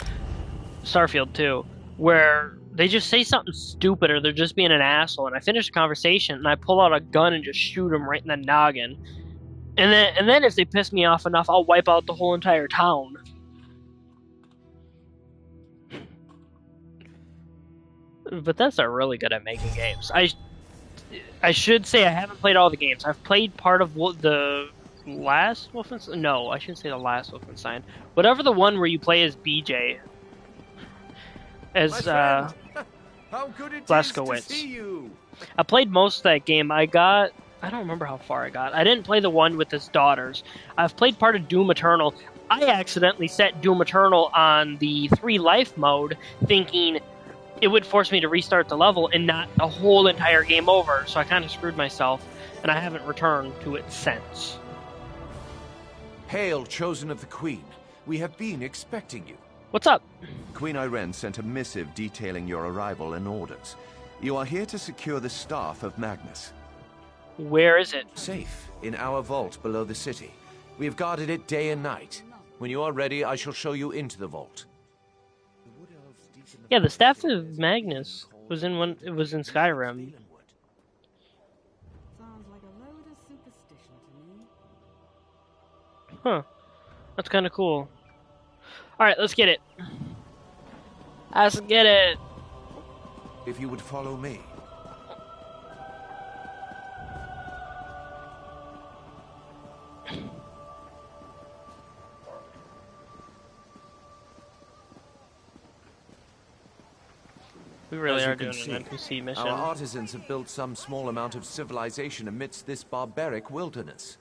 Starfield too, where they just say something stupid or they're just being an asshole, and I finish the conversation and I pull out a gun and just shoot them right in the noggin. And then if they piss me off enough, I'll wipe out the whole entire town. Bethesda are really good at making games. I should say I haven't played all the games. I've played part of the last Wolfenstein. No, I shouldn't say the last Wolfenstein. Whatever the one where you play as BJ. As How good it is to Blazkowicz. see you. I played most of that game. I don't remember how far I got. I didn't play the one with his daughters. I've played part of Doom Eternal. I accidentally set Doom Eternal on the 3 life mode, thinking it would force me to restart the level and not a whole entire game over. So I kind of screwed myself, and I haven't returned to it since. Hail, chosen of the Queen. We have been expecting you. What's up? Queen Irene sent a missive detailing your arrival and orders. You are here to secure the staff of Magnus. Where is it? Safe, in our vault below the city. We have guarded it day and night. When you are ready, I shall show you into the vault. Yeah, the Staff of Magnus was in one. It was in Skyrim. Sounds like a load of superstition to me. Huh. That's kind of cool. Alright, let's get it. Let's get it. If you would follow me. We really As are you can doing see, an NPC mission. Our artisans have built some small amount of civilization amidst this barbaric wilderness.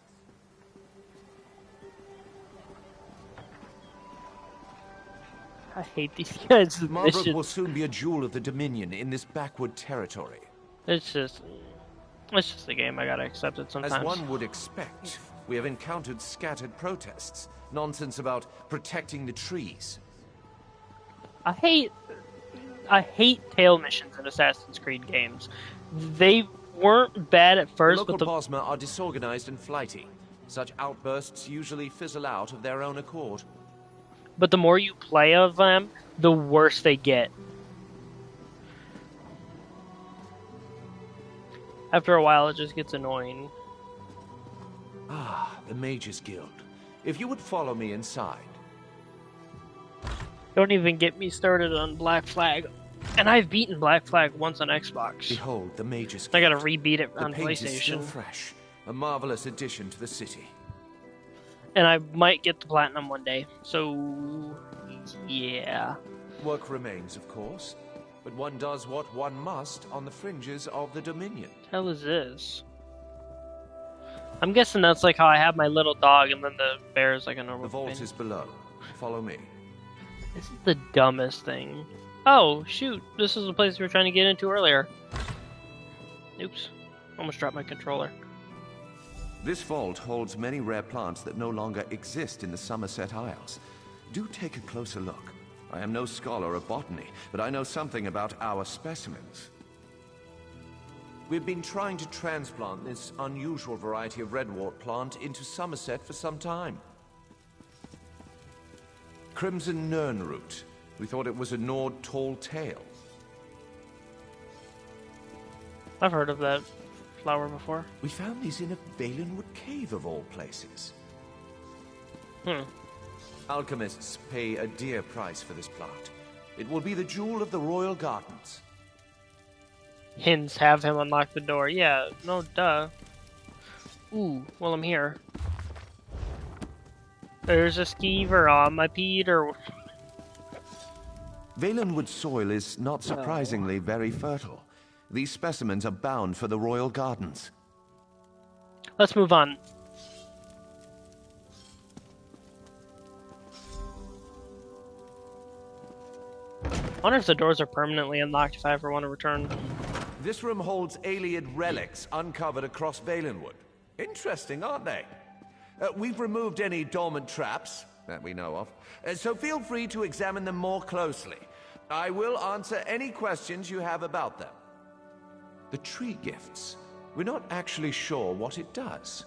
I hate these guys. Marbrook will soon be a jewel of the Dominion in this backward territory. It's just a game. I gotta accept it sometimes. As one would expect, we have encountered scattered protests, nonsense about protecting the trees. I hate tail missions in Assassin's Creed games. They weren't bad at first, The but local Bosmer are disorganized and flighty. Such outbursts usually fizzle out of their own accord. But the more you play of them, the worse they get. After a while, it just gets annoying. Ah, the Mages Guild. If you would follow me inside. Don't even get me started on Black Flag. And I've beaten Black Flag once on Xbox. Behold the Mages Guild. I gotta rebeat it on the paint PlayStation. is still fresh. A marvelous addition to the city. And I might get the Platinum one day. So, yeah. Work remains, of course. But one does what one must on the fringes of the Dominion. Hell is this? I'm guessing that's like how I have my little dog, and then the bear is like a normal. The vault thing. is below. Follow me. This is the dumbest thing. Oh, shoot. This is the place we were trying to get into earlier. Oops. Almost dropped my controller. This vault holds many rare plants that no longer exist in the Somerset Isles. Do take a closer look. I am no scholar of botany, but I know something about our specimens. We've been trying to transplant this unusual variety of redwort plant into Somerset for some time. Crimson Nernroot. We thought it was a Nord tall tale. I've heard of that flower before. We found these in a Valenwood cave of all places. Alchemists pay a dear price for this plant. It will be the jewel of the royal gardens. Hints have him unlock the door. Yeah, no duh. Ooh, well I'm here. There's a skeever on my Peter. Valenwood soil is not surprisingly very fertile. These specimens are bound for the royal gardens. Let's move on. I wonder if the doors are permanently unlocked if I ever want to return. This room holds Ayleid relics uncovered across Valenwood. Interesting, aren't they? We've removed any dormant traps that we know of, so feel free to examine them more closely. I will answer any questions you have about them. The tree gifts. We're not actually sure what it does.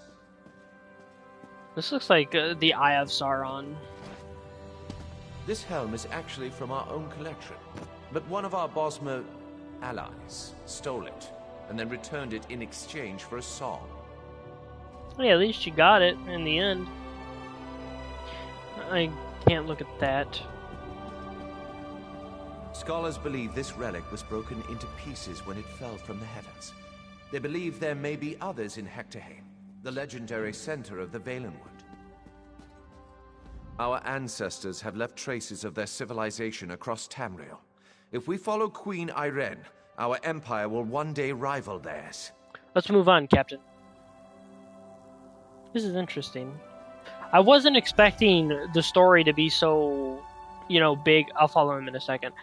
This looks like the Eye of Sauron. This helm is actually from our own collection, but one of our Bosmer allies stole it and then returned it in exchange for a song. Oh, yeah, at least you got it in the end. I can't look at that. Scholars believe this relic was broken into pieces when it fell from the heavens. They believe there may be others in Hectorheim, the legendary center of the Valenwood. Our ancestors have left traces of their civilization across Tamriel. If we follow Queen Irene, our empire will one day rival theirs. Let's move on, Captain. This is interesting. I wasn't expecting the story to be so, big. I'll follow him in a second.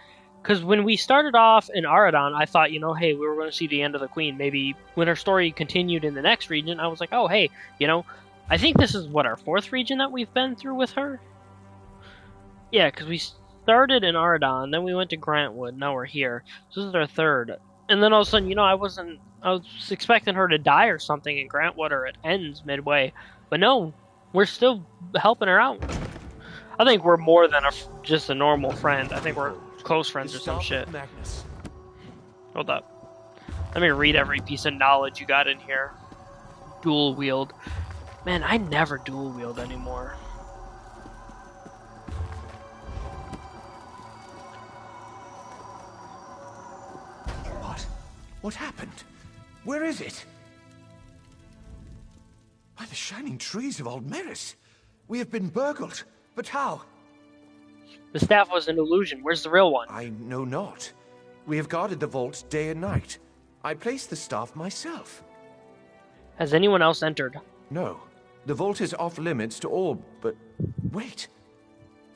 Because when we started off in Aradon, I thought, hey, we were going to see the end of the Queen. Maybe when her story continued in the next region, I was like, oh, hey, I think this is, our fourth region that we've been through with her? Yeah, because we started in Aradon, then we went to Grantwood, now we're here. So this is our third. And then all of a sudden, I was expecting her to die or something in Grantwood, or it ends midway. But no, we're still helping her out. I think we're more than just a normal friend. I think we're close friends or some shit. Hold up. Let me read every piece of knowledge you got in here. Dual wield. Man, I never dual wield anymore. What happened? Where is it? By the shining trees of Aldmeris. We have been burgled. But how? The staff was an illusion. Where's the real one? I know not. We have guarded the vault day and night. I placed the staff myself. Has anyone else entered? No. The vault is off limits to all, but wait.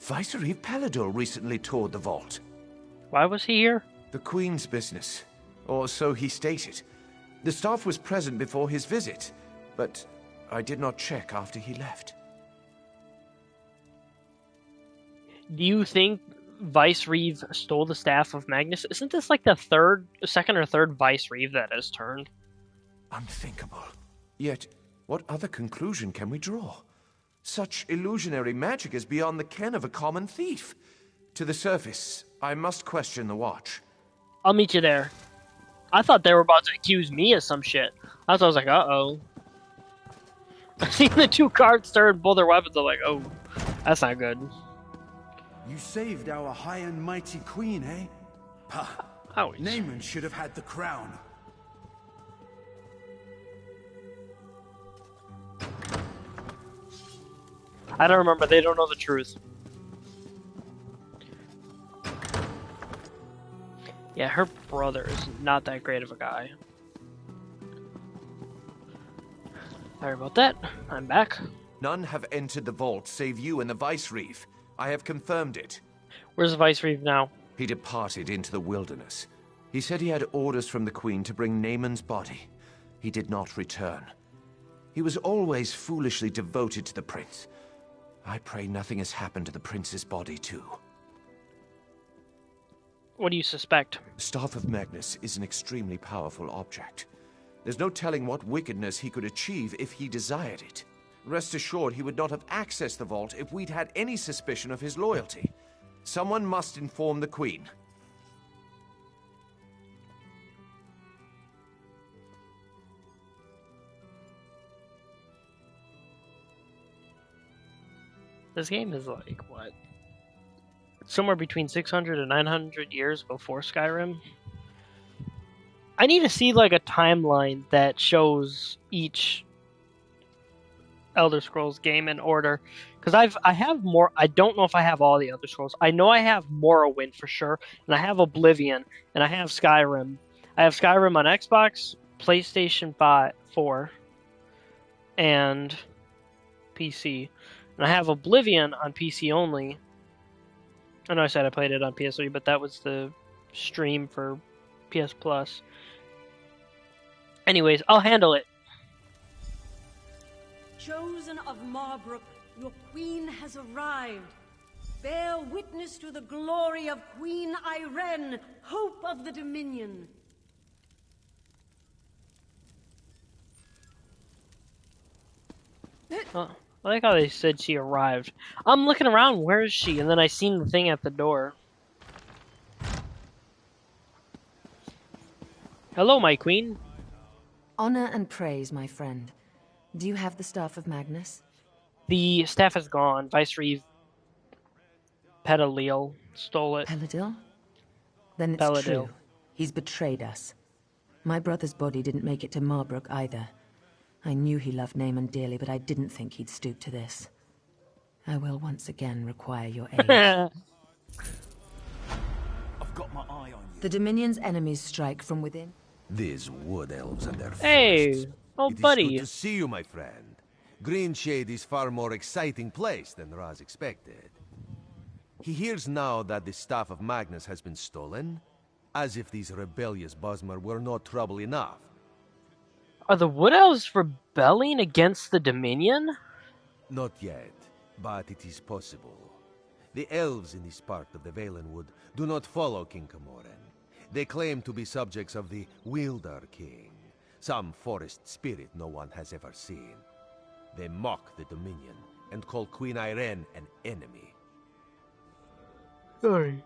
Vicereeve Pelador recently toured the vault. Why was he here? The Queen's business. Or so he stated. The staff was present before his visit, but I did not check after he left. Do you think Vicereeve stole the staff of Magnus? Isn't this like the second or third Vicereeve that has turned? Unthinkable. Yet, what other conclusion can we draw? Such illusionary magic is beyond the ken of a common thief. To the surface, I must question the watch. I'll meet you there. I thought they were about to accuse me of some shit. I was like, uh-oh. I seen the two guards turn, pull their weapons. I'm like, oh, that's not good. You saved our high and mighty queen, eh? Pah. Naaman should have had the crown. I don't remember. They don't know the truth. Yeah, her brother is not that great of a guy. Sorry about that. I'm back. None have entered the vault save you and the Vice-Reeve. I have confirmed it. Where's the Vice-Reeve now? He departed into the wilderness. He said he had orders from the Queen to bring Naaman's body. He did not return. He was always foolishly devoted to the prince. I pray nothing has happened to the prince's body, too. What do you suspect? Staff of Magnus is an extremely powerful object. There's no telling what wickedness he could achieve if he desired it. Rest assured he would not have accessed the vault if we'd had any suspicion of his loyalty. Someone must inform the Queen. This game is like, what? Somewhere between 600 and 900 years before Skyrim. I need to see like a timeline that shows each Elder Scrolls game in order, because I have more. I don't know if I have all the Elder Scrolls. I know I have Morrowind for sure, and I have Oblivion, and I have Skyrim. I have Skyrim on Xbox, PlayStation 4, and PC, and I have Oblivion on PC only. I know I said I played it on PS3, but that was the stream for PS Plus. Anyways, I'll handle it. Chosen of Marbrook, your queen has arrived. Bear witness to the glory of Queen Ayrenn, hope of the Dominion. I like how they said she arrived. I'm looking around, where is she? And then I seen the thing at the door. Hello, my queen. Honor and praise, my friend. Do you have the Staff of Magnus? The staff is gone. Vice-Reeve Petalil stole it. Peladil? Then it's true. He's betrayed us. My brother's body didn't make it to Marbrook either. I knew he loved Naaman dearly, but I didn't think he'd stoop to this. I will once again require your aid. I've got my eye on you. The Dominion's enemies strike from within. These wood elves and their Hey, forests. buddy. It is good to see you, my friend. Greenshade is far more exciting place than Raz expected. He hears now that the Staff of Magnus has been stolen, as if these rebellious Bosmer were not trouble enough. Are the Wood Elves rebelling against the Dominion? Not yet, but it is possible. The elves in this part of the Valenwood do not follow King Camoran. They claim to be subjects of the Wielder King, some forest spirit no one has ever seen. They mock the Dominion and call Queen Ayrenn an enemy. Sorry.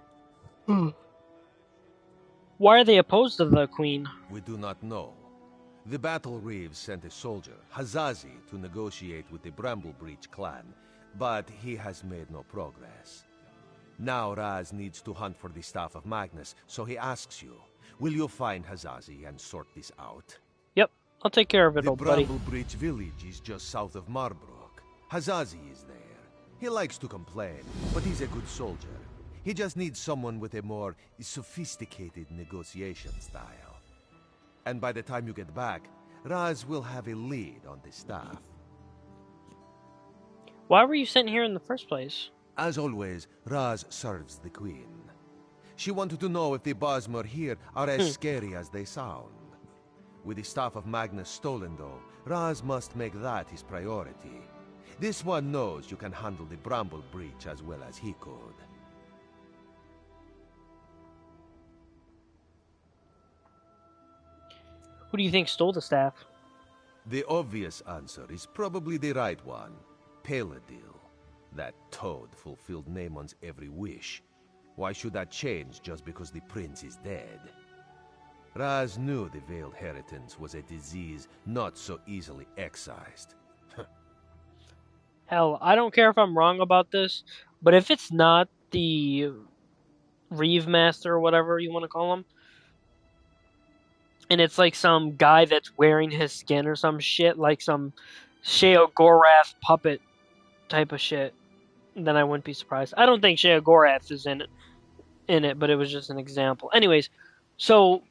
Why are they opposed to the Queen? We do not know. The Battle Reeves sent a soldier, Hazazi, to negotiate with the Bramblebreach clan, but he has made no progress. Now Raz needs to hunt for the Staff of Magnus, so he asks you, will you find Hazazi and sort this out? Yep, I'll take care of it, old buddy. The Bramblebreach village is just south of Marbrook. Hazazi is there. He likes to complain, but he's a good soldier. He just needs someone with a more sophisticated negotiation style. And by the time you get back, Raz will have a lead on the staff. Why were you sent here in the first place? As always, Raz serves the Queen. She wanted to know if the Bosmer here are as scary as they sound. With the Staff of Magnus stolen, though, Raz must make that his priority. This one knows you can handle the Bramblebreach as well as he could. Who do you think stole the staff? The obvious answer is probably the right one. Peladil. That toad fulfilled Naaman's every wish. Why should that change just because the prince is dead? Raz knew the veiled inheritance was a disease not so easily excised. Hell, I don't care if I'm wrong about this, but if it's not the Reeve Master or whatever you want to call him, and it's like some guy that's wearing his skin or some shit, like some Sheogorath puppet type of shit, then I wouldn't be surprised. I don't think Sheogorath is in it, but it was just an example. Anyways, so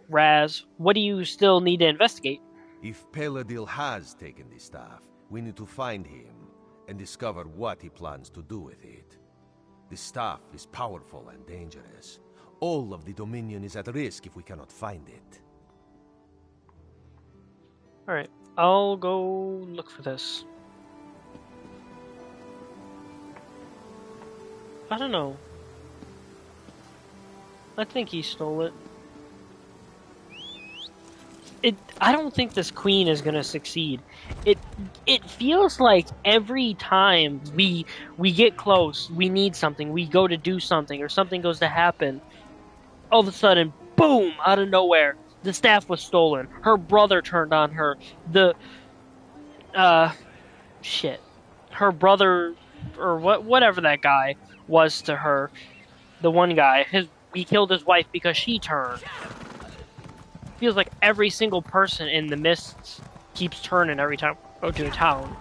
Raz, what do you still need to investigate? If Paladil has taken the staff, we need to find him and discover what he plans to do with it. The staff is powerful and dangerous. All of the Dominion is at risk if we cannot find it. Alright, I'll go look for this. I don't know. I think he stole it. I don't think this queen is gonna succeed. It feels like every time we get close, we need something, we go to do something, or something goes to happen, all of a sudden, boom, out of nowhere, the staff was stolen. Her brother turned on her. Her brother, or whatever that guy was to her, the one guy, he killed his wife because she turned. Feels like every single person in the Mists keeps turning every time we go to a town.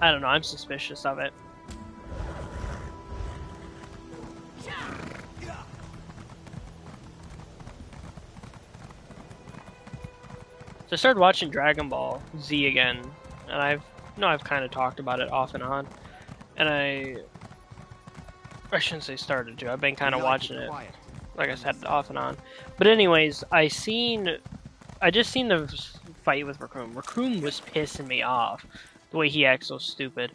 I don't know, I'm suspicious of it. So I started watching Dragon Ball Z again, and I've kind of talked about it off and on, and I shouldn't say started to. I've been kind of watching it, like I said, off and on. But anyways, I just seen the fight with Raccoon. Raccoon was pissing me off, the way he acts so stupid.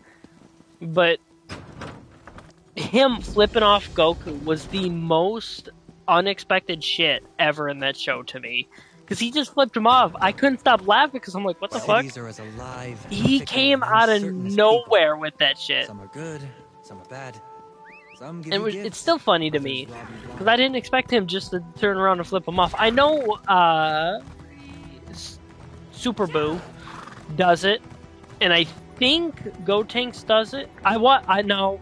But him flipping off Goku was the most unexpected shit ever in that show to me. Because he just flipped him off. I couldn't stop laughing because I'm like, what the fuck? Are as alive, he came out of nowhere with that shit. Some are good, some are bad. Some give it's still funny to me. Because I didn't expect him just to turn around and flip him off. I know Super Boo does it. And I think Gotenks does it. I know.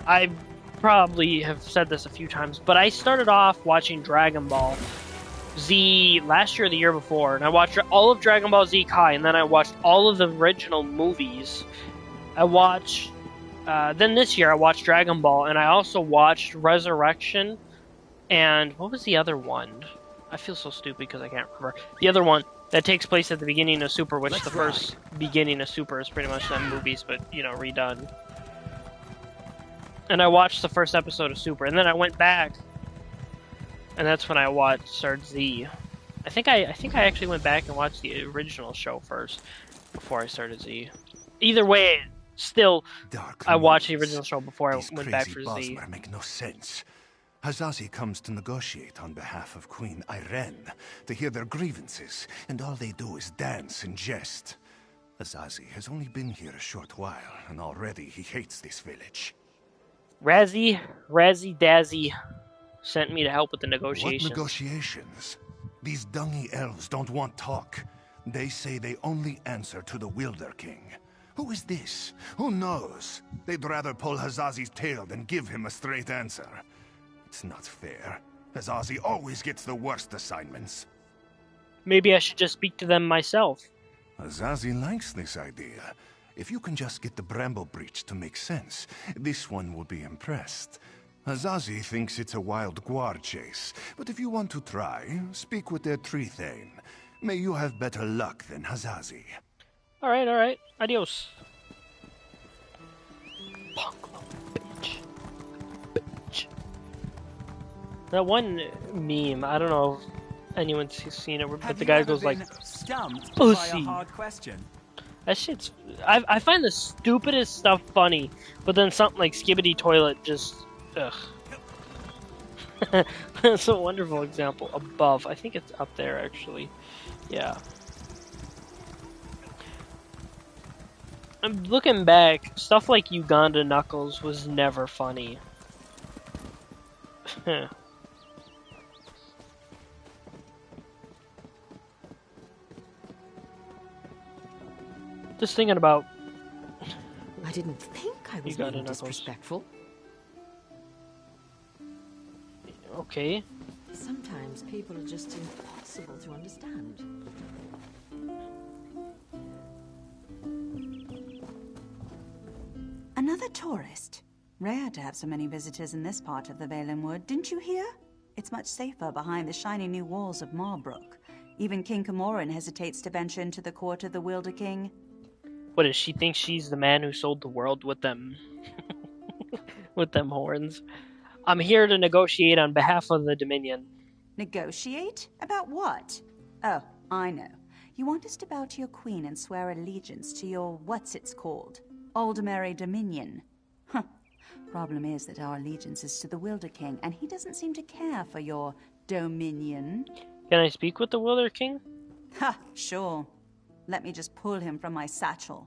I probably have said this a few times. But I started off watching Dragon Ball Z last year or the year before, and I watched all of Dragon Ball Z Kai, and then I watched all of the original movies. I watched, then this year I watched Dragon Ball, and I also watched Resurrection, and what was the other one? I feel so stupid because I can't remember. The other one that takes place at the beginning of Super, which the first beginning of Super is pretty much them movies, but, you know, redone. And I watched the first episode of Super, and then I went back, and that's when I started Z. I think I actually went back and watched the original show first before I started Z. Either way, still, I watched the original show before I went back for Z. Make no sense. Hazazi comes to negotiate on behalf of Queen Irene to hear their grievances, and all they do is dance and jest. Hazazi has only been here a short while, and already he hates this village. Razzie Dazzy sent me to help with the negotiations. What negotiations? These dungy elves don't want talk. They say they only answer to the Wilder King. Who is this? Who knows? They'd rather pull Hazazi's tail than give him a straight answer. It's not fair. Hazazi always gets the worst assignments. Maybe I should just speak to them myself. Hazazi likes this idea. If you can just get the Bramble Breach to make sense, this one will be impressed. Hazazi thinks it's a wild guar chase, but if you want to try, speak with their tree thane. May you have better luck than Hazazi. Alright. Adios. Punk bitch. That one meme, I don't know if anyone's seen it, but the guy goes like, pussy. Hard question? That shit's... I find the stupidest stuff funny, but then something like Skibidi Toilet just... Ugh. That's a wonderful example. Above. I think it's up there, actually. Yeah. I'm looking back, stuff like Uganda Knuckles was never funny. Just thinking about... I didn't think I was being disrespectful. Okay. Sometimes people are just impossible to understand. Another tourist. Rare to have so many visitors in this part of the Valen Wood, didn't you hear? It's much safer behind the shiny new walls of Marbrook. Even King Camoran hesitates to venture into the court of the Wilder King. What does she think she's the man who sold the world with them with them horns? I'm here to negotiate on behalf of the Dominion. Negotiate? About what? Oh, I know. You want us to bow to your queen and swear allegiance to your what's-it's-called? Aldemary Dominion. Huh. Problem is that our allegiance is to the Wilder King, and he doesn't seem to care for your dominion. Can I speak with the Wilder King? Ha, sure. Let me just pull him from my satchel.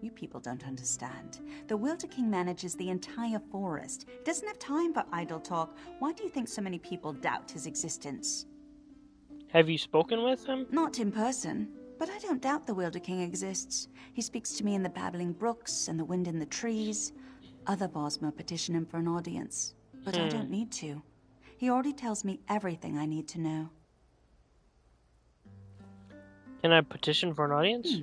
You people don't understand. The Wilder King manages the entire forest. He doesn't have time for idle talk. Why do you think so many people doubt his existence? Have you spoken with him? Not in person, but I don't doubt the Wilder King exists. He speaks to me in the babbling brooks and the wind in the trees. Other Bosmer petition him for an audience, but I don't need to. He already tells me everything I need to know. Can I petition for an audience?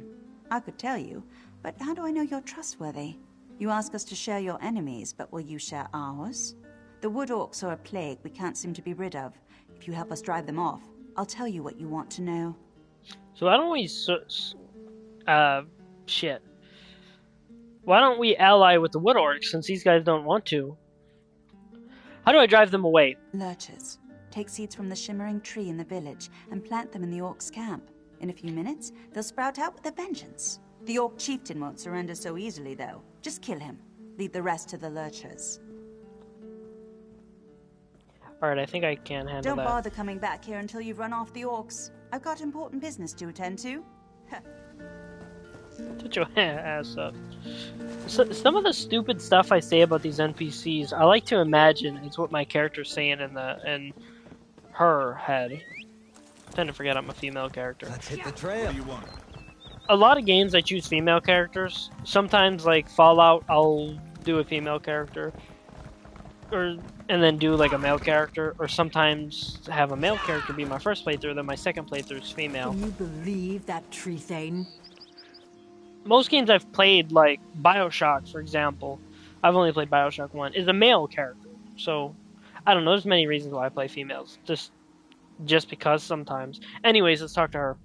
I could tell you, but how do I know you're trustworthy? You ask us to share your enemies, but will you share ours? The wood orcs are a plague we can't seem to be rid of. If you help us drive them off, I'll tell you what you want to know. So why don't we shit. Why don't we ally with the wood orcs since these guys don't want to? How do I drive them away? Lurchers. Take seeds from the shimmering tree in the village and plant them in the orcs' camp. In a few minutes, they'll sprout out with a vengeance. The orc chieftain won't surrender so easily, though. Just kill him. Leave the rest to the lurchers. Alright, I think I can handle that. Don't bother coming back here until you've run off the orcs. I've got important business to attend to. Put your ass up. So, some of the stupid stuff I say about these NPCs, I like to imagine it's what my character's saying in her head. I tend to forget I'm a female character. Let's hit the trail. What do you want? A lot of games I choose female characters. Sometimes, like Fallout, I'll do a female character, and then do like a male character, or sometimes have a male character be my first playthrough, then my second playthrough is female. Can you believe that tree thane? Most games I've played, like Bioshock, for example, I've only played Bioshock 1, is a male character. So, I don't know, there's many reasons why I play females. Just because sometimes. Anyways, let's talk to her.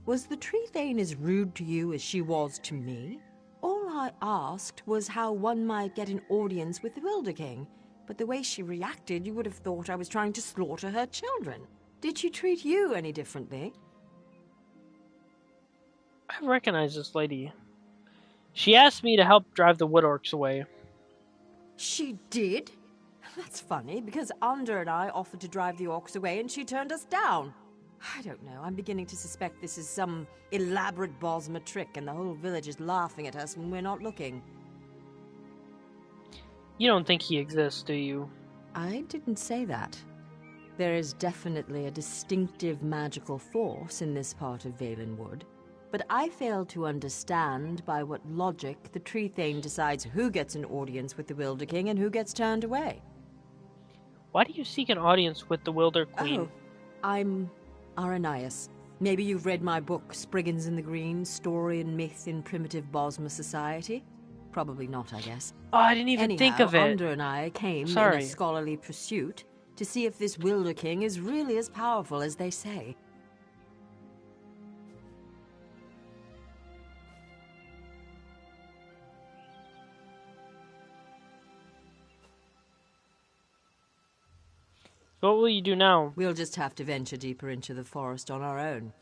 Was the tree thane as rude to you as she was to me? All I asked was how one might get an audience with the Wilder King, but the way she reacted, you would have thought I was trying to slaughter her children. Did she treat you any differently? I recognize this lady. She asked me to help drive the wood orcs away. She did? That's funny, because Under and I offered to drive the orcs away and she turned us down. I don't know, I'm beginning to suspect this is some elaborate Bosmer trick and the whole village is laughing at us when we're not looking. You don't think he exists, do you? I didn't say that. There is definitely a distinctive magical force in this part of Valenwood. But I fail to understand by what logic the tree thane decides who gets an audience with the Wilder King and who gets turned away. Why do you seek an audience with the Wilder Queen? Oh, I'm Aranias. Maybe you've read my book, Spriggans in the Green, Story and Myth in Primitive Bosmer Society? Probably not, I guess. Oh, I didn't even think of it. Under and I came in a scholarly pursuit to see if this Wilder King is really as powerful as they say. What will you do now? We'll just have to venture deeper into the forest on our own.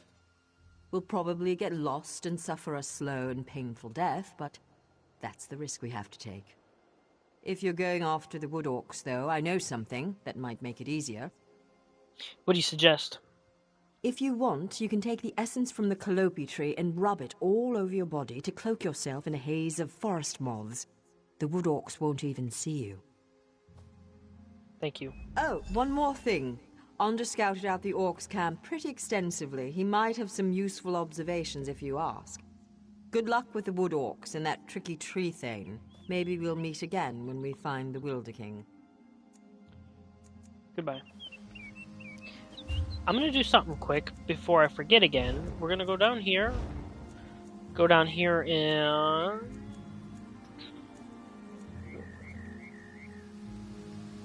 We'll probably get lost and suffer a slow and painful death, but that's the risk we have to take. If you're going after the wood orcs, though, I know something that might make it easier. What do you suggest? If you want, you can take the essence from the calope tree and rub it all over your body to cloak yourself in a haze of forest moths. The wood orcs won't even see you. Thank you. Oh, one more thing. Under scouted out the orcs' camp pretty extensively. He might have some useful observations if you ask. Good luck with the wood orcs and that tricky tree thane. Maybe we'll meet again when we find the Wilder King. Goodbye. I'm gonna do something quick before I forget again. We're gonna go down here. Go down here and...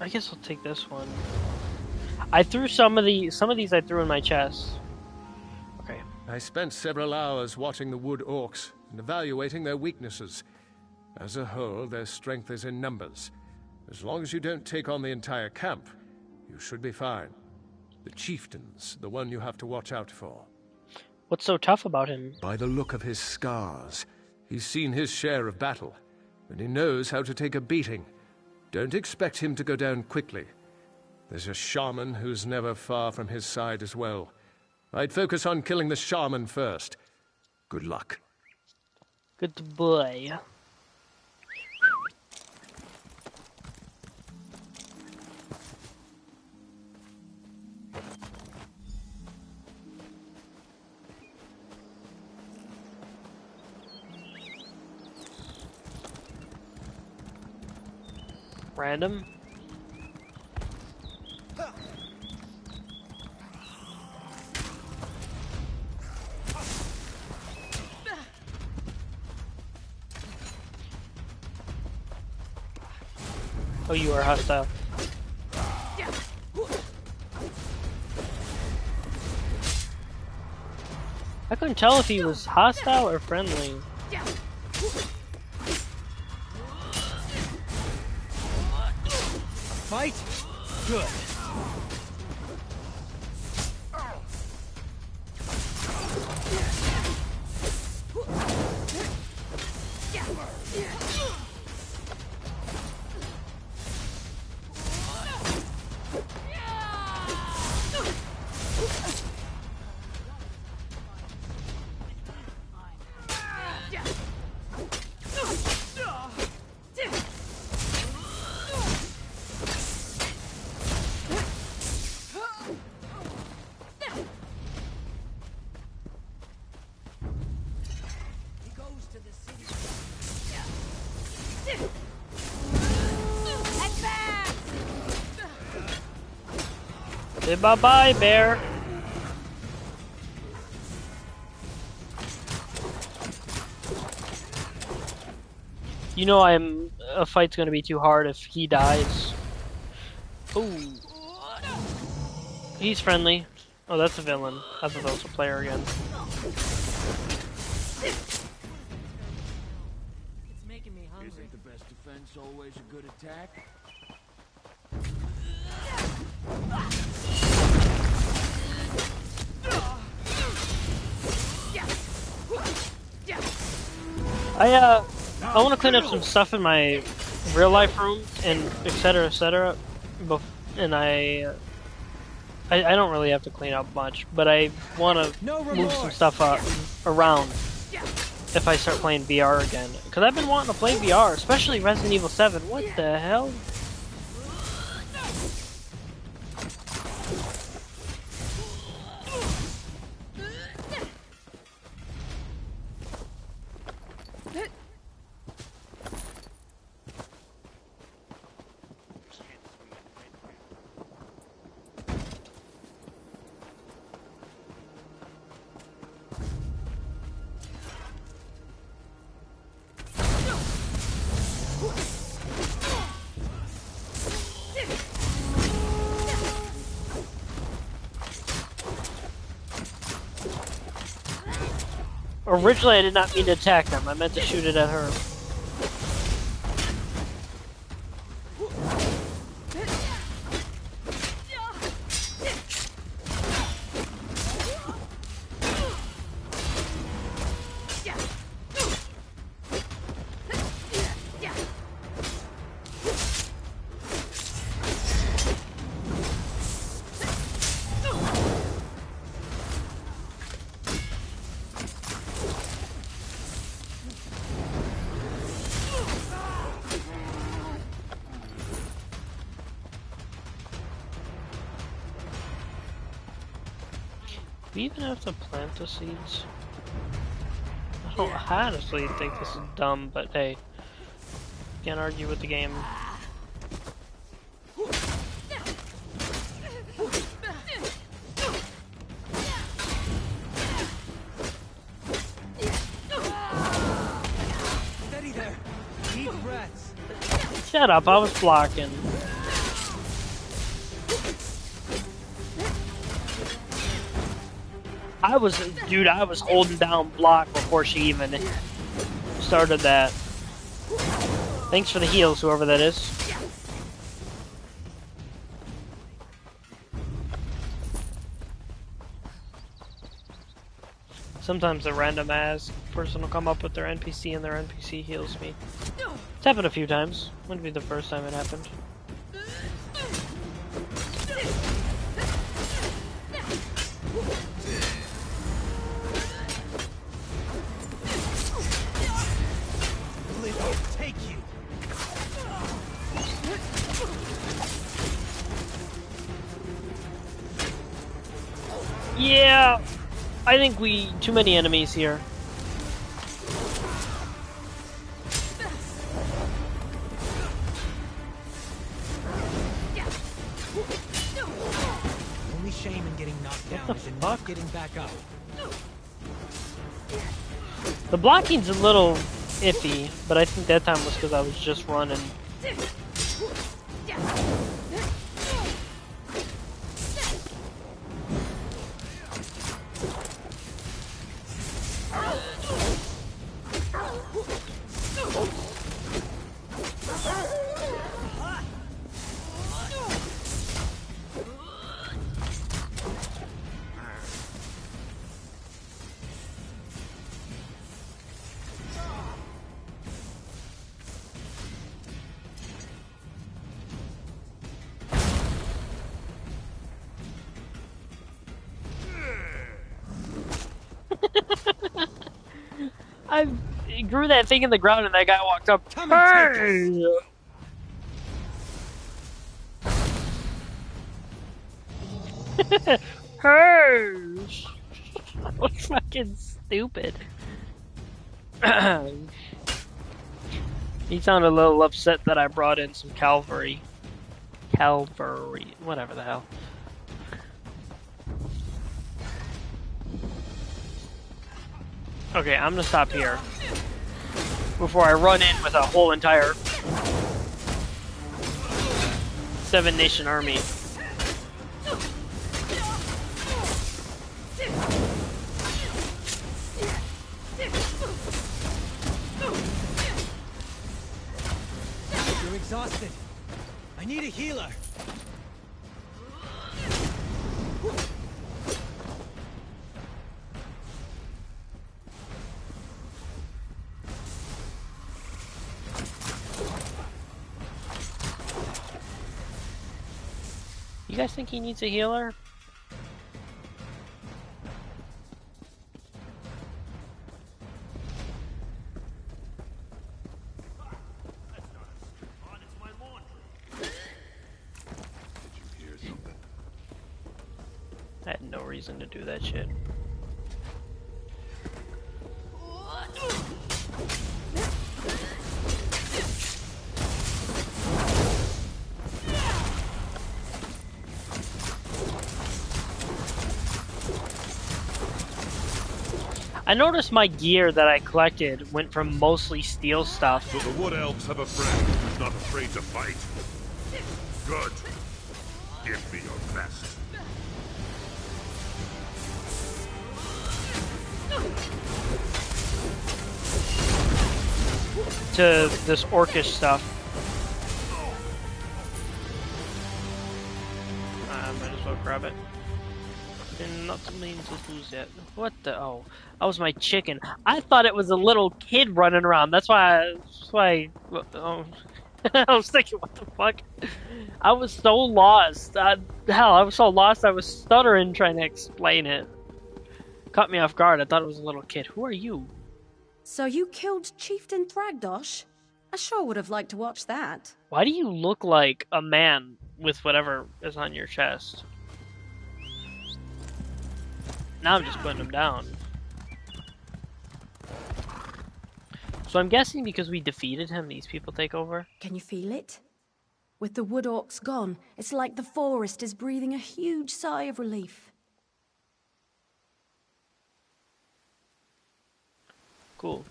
I guess I'll take this one. I threw some of these I threw in my chest. Okay. I spent several hours watching the wood orcs and evaluating their weaknesses. As a whole, their strength is in numbers. As long as you don't take on the entire camp, you should be fine. The chieftain's the one you have to watch out for. What's so tough about him? By the look of his scars, he's seen his share of battle, and he knows how to take a beating. Don't expect him to go down quickly. There's a shaman who's never far from his side as well. I'd focus on killing the shaman first. Good luck. Good boy. Random. Oh, you are hostile. I couldn't tell if he was hostile or friendly. Fight? Good. Say bye-bye, bear. You know a fight's gonna be too hard if he dies. Ooh. He's friendly. Oh, that's a villain. I thought that was a player again. It's making me hungry. Isn't the best defense always a good attack? I want to clean up some stuff in my real life room and etc. And I don't really have to clean up much, but I want to move some stuff around if I start playing VR again, because I've been wanting to play VR, especially Resident Evil 7. What the hell? Originally, I did not mean to attack them. I meant to shoot it at her. Do we even have to plant the seeds? I don't honestly think this is dumb, but hey, can't argue with the game. Steady there. Deep breaths. Shut up, I was blocking. I was holding down block before she even started that. Thanks for the heals, whoever that is. Sometimes a random ass person will come up with their NPC and their NPC heals me. It's happened a few times. Wouldn't be the first time it happened. Take you. Yeah, I think too many enemies here. Only shame in getting knocked down is in not getting back up. The blocking's a little iffy, but I think that time was because I was just running. I grew that thing in the ground and that guy walked up. Hey! Hey! That was fucking stupid. He sounded a little upset that I brought in some cavalry. Whatever the hell. Okay, I'm gonna stop here before I run in with a whole entire 7-nation army. You're exhausted. I need a healer. You guys think he needs a healer? I had no reason to do that shit. I noticed my gear that I collected went from mostly steel stuff. So the Wood Elves have a friend who's not afraid to fight. Good. Give me your best. To this orcish stuff. I might as well grab it. And not mean to lose it. What the? Oh, that was my chicken. I thought it was a little kid running around. That's why. Oh. I was thinking, what the fuck? I was so lost. Hell, I was so lost. I was stuttering trying to explain it. Caught me off guard. I thought it was a little kid. Who are you? So you killed Chieftain Thragdosh? I sure would have liked to watch that. Why do you look like a man with whatever is on your chest? Now I'm just putting him down. So I'm guessing because we defeated him, these people take over? Can you feel it? With the wood orcs gone, it's like the forest is breathing a huge sigh of relief. Cool.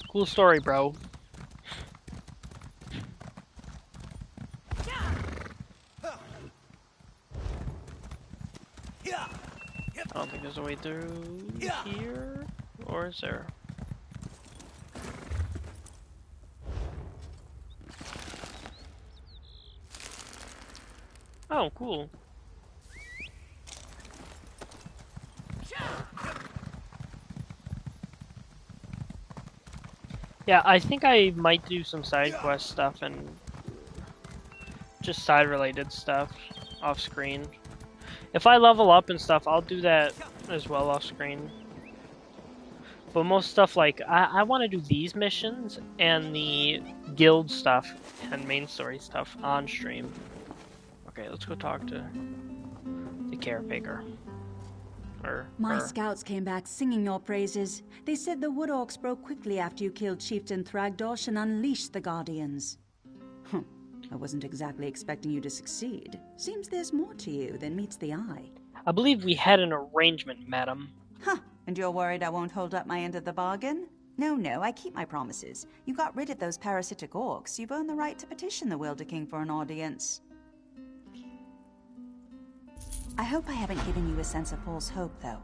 Cool story, bro. don't think there's a way through here, or is there? Oh, cool. Yeah, I think I might do some side quest stuff and just side related stuff off screen. If I level up and stuff, I'll do that as well off screen. But most stuff, like, I want to do these missions and the guild stuff and main story stuff on stream. Okay, let's go talk to the caretaker. My scouts came back singing your praises. They said the Wood Orcs broke quickly after you killed Chieftain Thragdosh and unleashed the Guardians. I wasn't exactly expecting you to succeed. Seems there's more to you than meets the eye. I believe we had an arrangement, madam. And you're worried I won't hold up my end of the bargain? No, I keep my promises. You got rid of those parasitic orcs. You've earned the right to petition the Wilder King for an audience. I hope I haven't given you a sense of false hope, though.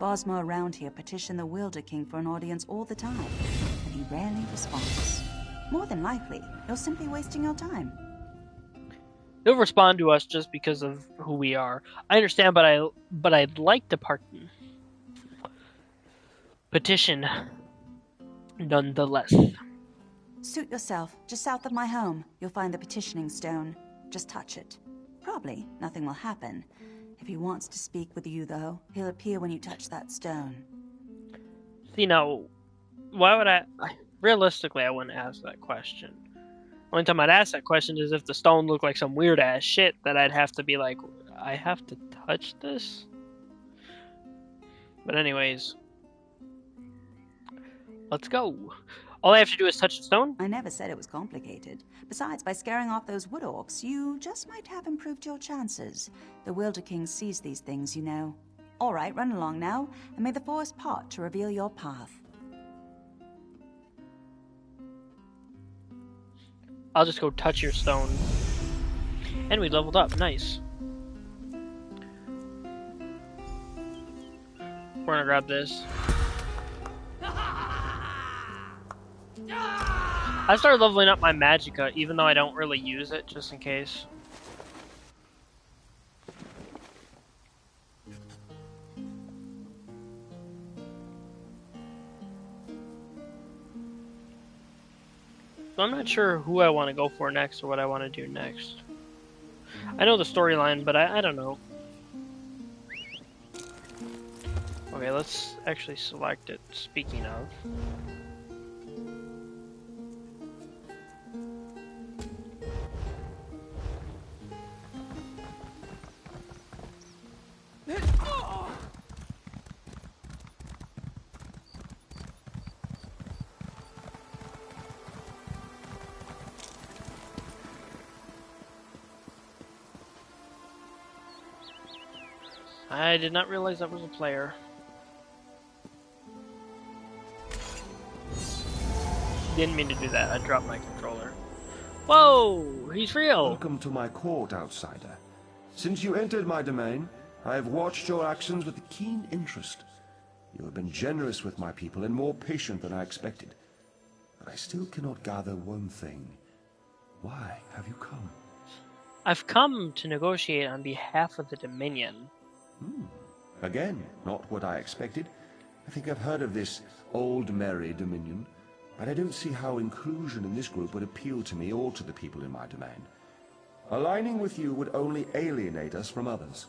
Bosma around here petition the Wilder King for an audience all the time, and he rarely responds. More than likely, you're simply wasting your time. He'll respond to us just because of who we are. I understand, but I'd like to petition nonetheless. Suit yourself. Just south of my home, you'll find the petitioning stone. Just touch it. Probably nothing will happen. If he wants to speak with you, though, he'll appear when you touch that stone. See, now, why would realistically, I wouldn't ask that question. Only time I'd ask that question is if the stone looked like some weird-ass shit that I'd have to be like, I have to touch this? But anyways, let's go. All I have to do is touch the stone? I never said it was complicated. Besides, by scaring off those wood orcs, you just might have improved your chances. The Wilder King sees these things, you know. All right, run along now, and may the forest part to reveal your path. I'll just go touch your stone. And we leveled up. Nice. We're gonna grab this. I started leveling up my Magicka, even though I don't really use it, just in case. So I'm not sure who I want to go for next or what I want to do next. I know the storyline, but I don't know. Okay, let's actually select it, speaking of. I did not realize that was a player. Didn't mean to do that. I dropped my controller. Whoa! He's real! Welcome to my court, outsider. Since you entered my domain, I have watched your actions with keen interest. You have been generous with my people and more patient than I expected. But I still cannot gather one thing. Why have you come? I've come to negotiate on behalf of the Dominion. Again, not what I expected. I think I've heard of this Old Merry Dominion, but I don't see how inclusion in this group would appeal to me or to the people in my domain. Aligning with you would only alienate us from others.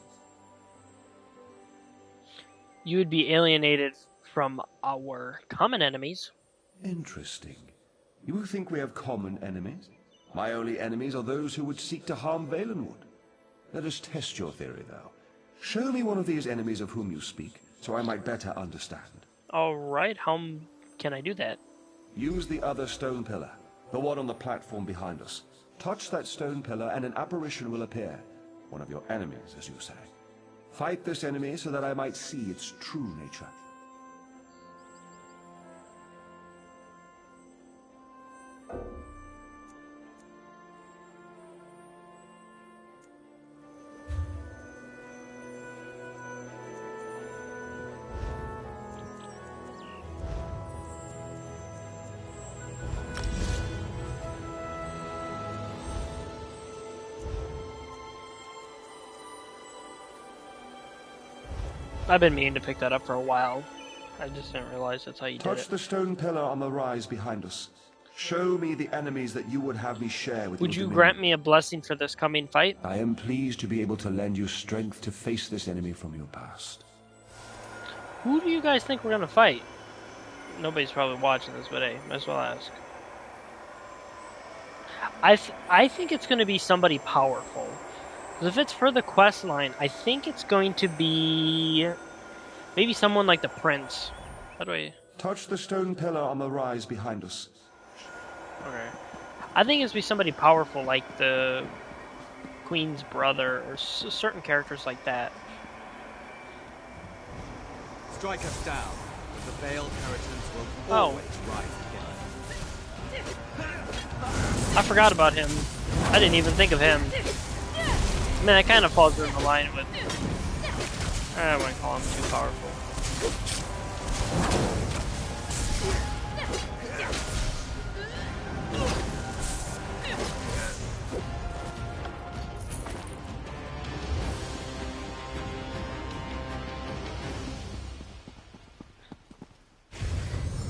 You would be alienated from our common enemies. Interesting. You think we have common enemies? My only enemies are those who would seek to harm Valenwood. Let us test your theory, though. Show me one of these enemies of whom you speak, so I might better understand. Alright, how can I do that? Use the other stone pillar, the one on the platform behind us. Touch that stone pillar and an apparition will appear. One of your enemies, as you say. Fight this enemy so that I might see its true nature. I've been meaning to pick that up for a while. I just didn't realize that's how you did it. Touch the stone pillar on the rise behind us. Show me the enemies that you would have me share with you. Would you grant me a blessing for this coming fight? I am pleased to be able to lend you strength to face this enemy from your past. Who do you guys think we're gonna fight? Nobody's probably watching this, but hey, might as well ask. I think it's gonna be somebody powerful. Because if it's for the quest line, I think it's going to be maybe someone like the Prince. How do I... Touch the stone pillar on the rise behind us. Okay. I think it's be somebody powerful like the Queen's brother or certain characters like that. Strike us down, but the veiled inheritance will always rise again. I forgot about him. I didn't even think of him. I mean, that kind of falls in the line with... I wouldn't call him too powerful.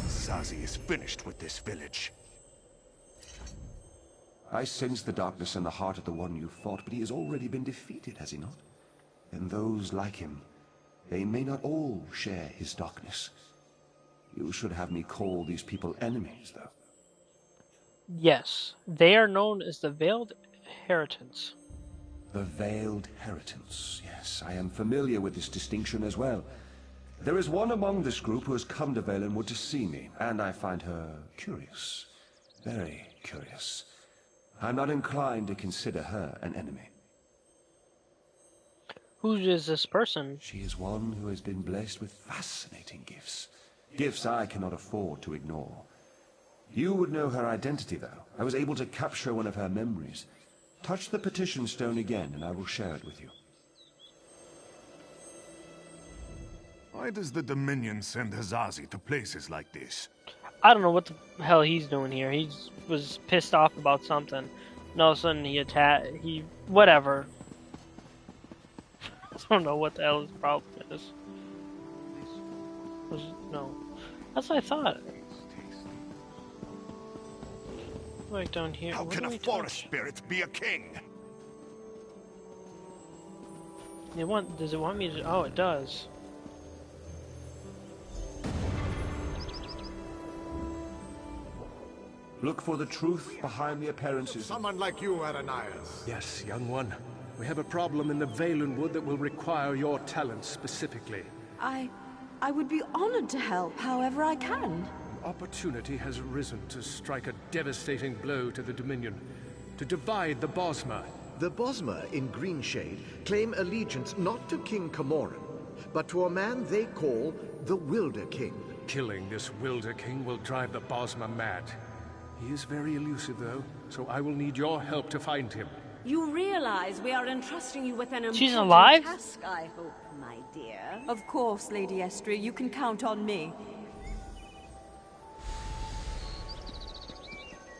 Zazi is finished with this village. I sense the darkness in the heart of the one you fought, but he has already been defeated, has he not? And those like him, they may not all share his darkness. You should have me call these people enemies, though. Yes, they are known as the Veiled Inheritance. The Veiled Inheritance, yes, I am familiar with this distinction as well. There is one among this group who has come to Valenwood to see me, and I find her curious. Very curious. I'm not inclined to consider her an enemy. Who is this person? She is one who has been blessed with fascinating gifts. Gifts I cannot afford to ignore. You would know her identity, though. I was able to capture one of her memories. Touch the petition stone again, and I will share it with you. Why does the Dominion send Hazazi to places like this? I don't know what the hell he's doing here. He was pissed off about something. And all of a sudden he whatever. I don't know what the hell his problem is. No. That's what I thought. Right down here. How can a forest spirit be a king? Does it want me to... Oh, it does. Look for the truth behind the appearances. Someone like you, Aranias. Yes, young one. We have a problem in the Valenwood that will require your talents specifically. I would be honored to help however I can. An opportunity has arisen to strike a devastating blow to the Dominion, to divide the Bosmer. The Bosmer in Greenshade claim allegiance not to King Camoran, but to a man they call the Wilder King. Killing this Wilder King will drive the Bosmer mad. He is very elusive, though, so I will need your help to find him. You realize we are entrusting you with an She's alive? task, I hope, my dear. Of course, Lady Estri, you can count on me.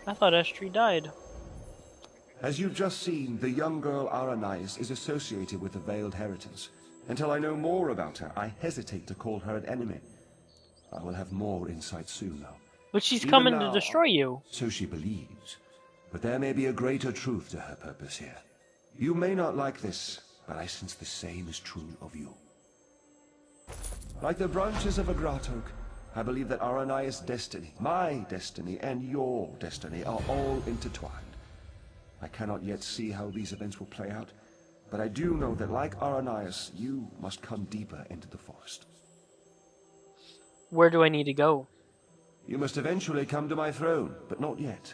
I thought Estri died. As you've just seen, the young girl Aranias is associated with the Veiled Inheritance. Until I know more about her, I hesitate to call her an enemy. I will have more insight soon, though. But she's Even coming now, to destroy you. So she believes. But there may be a greater truth to her purpose here. You may not like this, but I sense the same is true of you. Like the branches of a Gratok, I believe that Aranias' destiny, my destiny, and your destiny are all intertwined. I cannot yet see how these events will play out, but I do know that like Aranias, you must come deeper into the forest. Where do I need to go? You must eventually come to my throne, but not yet.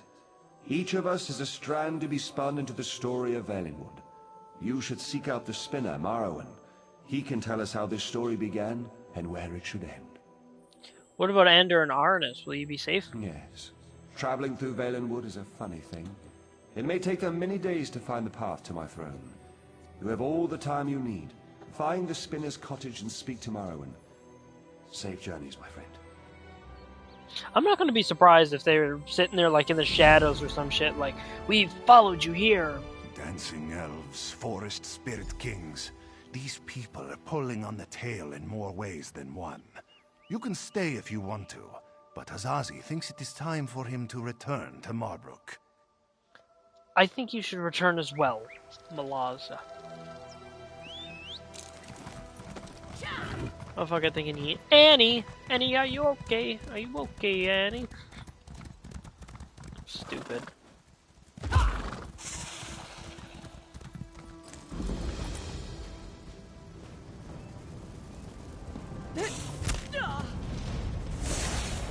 Each of us is a strand to be spun into the story of Valenwood. You should seek out the spinner, Marrowan. He can tell us how this story began and where it should end. What about Ander and Arnis? Will you be safe? Yes. Traveling through Valenwood is a funny thing. It may take them many days to find the path to my throne. You have all the time you need. Find the spinner's cottage and speak to Marrowan. Safe journeys, my friend. I'm not going to be surprised if they're sitting there like in the shadows or some shit like, we've followed you here. Dancing elves, forest spirit kings. These people are pulling on the tail in more ways than one. You can stay if you want to, but Azazi thinks it is time for him to return to Marbrook. I think you should return as well, Malaza. Oh fuck, I think I need Annie! Annie, are you okay? Are you okay, Annie? Stupid.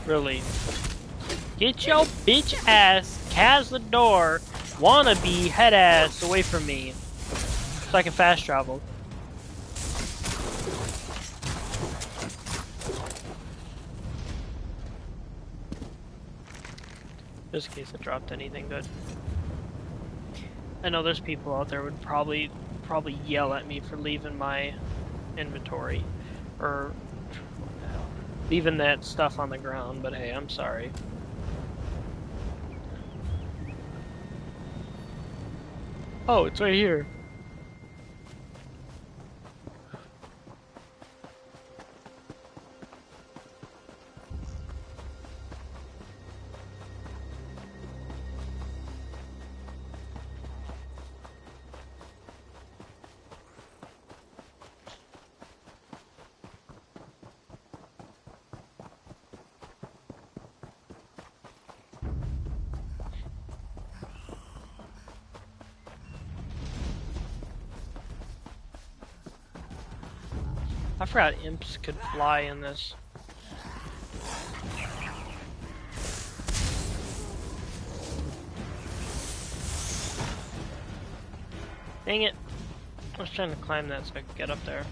Really? Get your bitch ass, Cazador, wannabe head ass away from me, so I can fast travel. Just in case I dropped anything good. I know there's people out there who would probably yell at me for leaving my inventory, or leaving that stuff on the ground, but hey, I'm sorry. Oh, it's right here. I forgot imps could fly in this. Dang it. I was trying to climb that so I could get up there.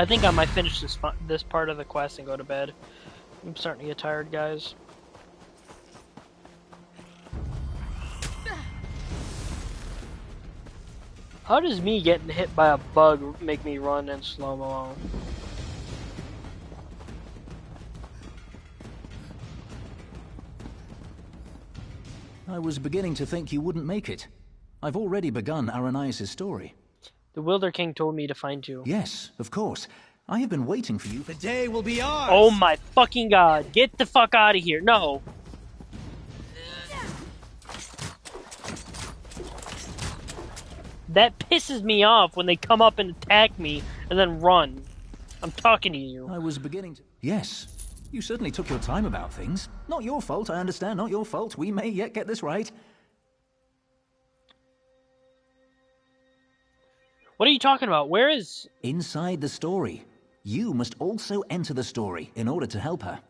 I think I might finish this part of the quest and go to bed. I'm starting to get tired, guys. How does me getting hit by a bug make me run in slow-mo? I was beginning to think you wouldn't make it. I've already begun Aranias' story. The Wilder King told me to find you. Yes, of course. I have been waiting for you. The day will be ours! Oh my fucking god. Get the fuck out of here. No. That pisses me off when they come up and attack me and then run. I'm talking to you. I was beginning to... Yes. You certainly took your time about things. Not your fault, I understand. Not your fault. We may yet get this right. What are you talking about? Where is... Inside the story. You must also enter the story in order to help her.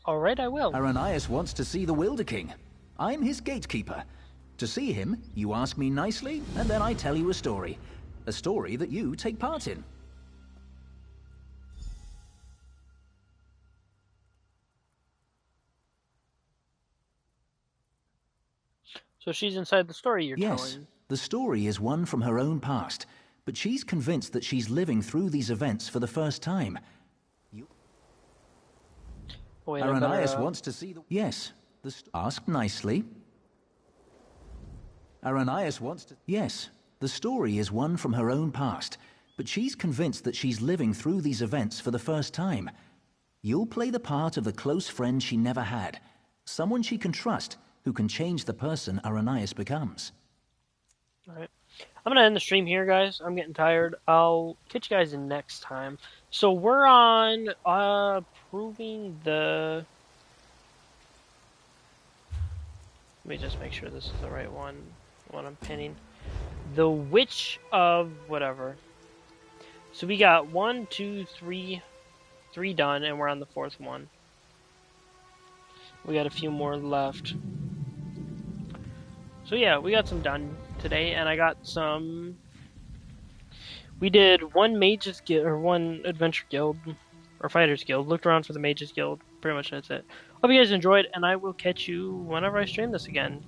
Alright, I will. Aranias wants to see the Wilder King. I'm his gatekeeper. To see him, you ask me nicely, and then I tell you a story. A story that you take part in. So she's inside the story you're telling? Yes, the story is one from her own past, but she's convinced that she's living through these events for the first time. Wait, Aranias wants to see the... Yes, ask nicely. Aranias wants to... Yes, the story is one from her own past, but she's convinced that she's living through these events for the first time. You'll play the part of the close friend she never had, someone she can trust, who can change the person Aranias becomes. Alright. I'm gonna end the stream here, guys. I'm getting tired. I'll catch you guys in next time. So we're on proving the... Let me just make sure this is the right one. What I'm pinning. The Witch of whatever. So we got 1, 2, 3 done, and we're on the 4th one. We got a few more left. So yeah, we got some done today, and I got some... We did one Mage's Guild, or one Adventure Guild, or Fighters Guild. Looked around for the Mages Guild. Pretty much that's it. Hope you guys enjoyed, and I will catch you whenever I stream this again.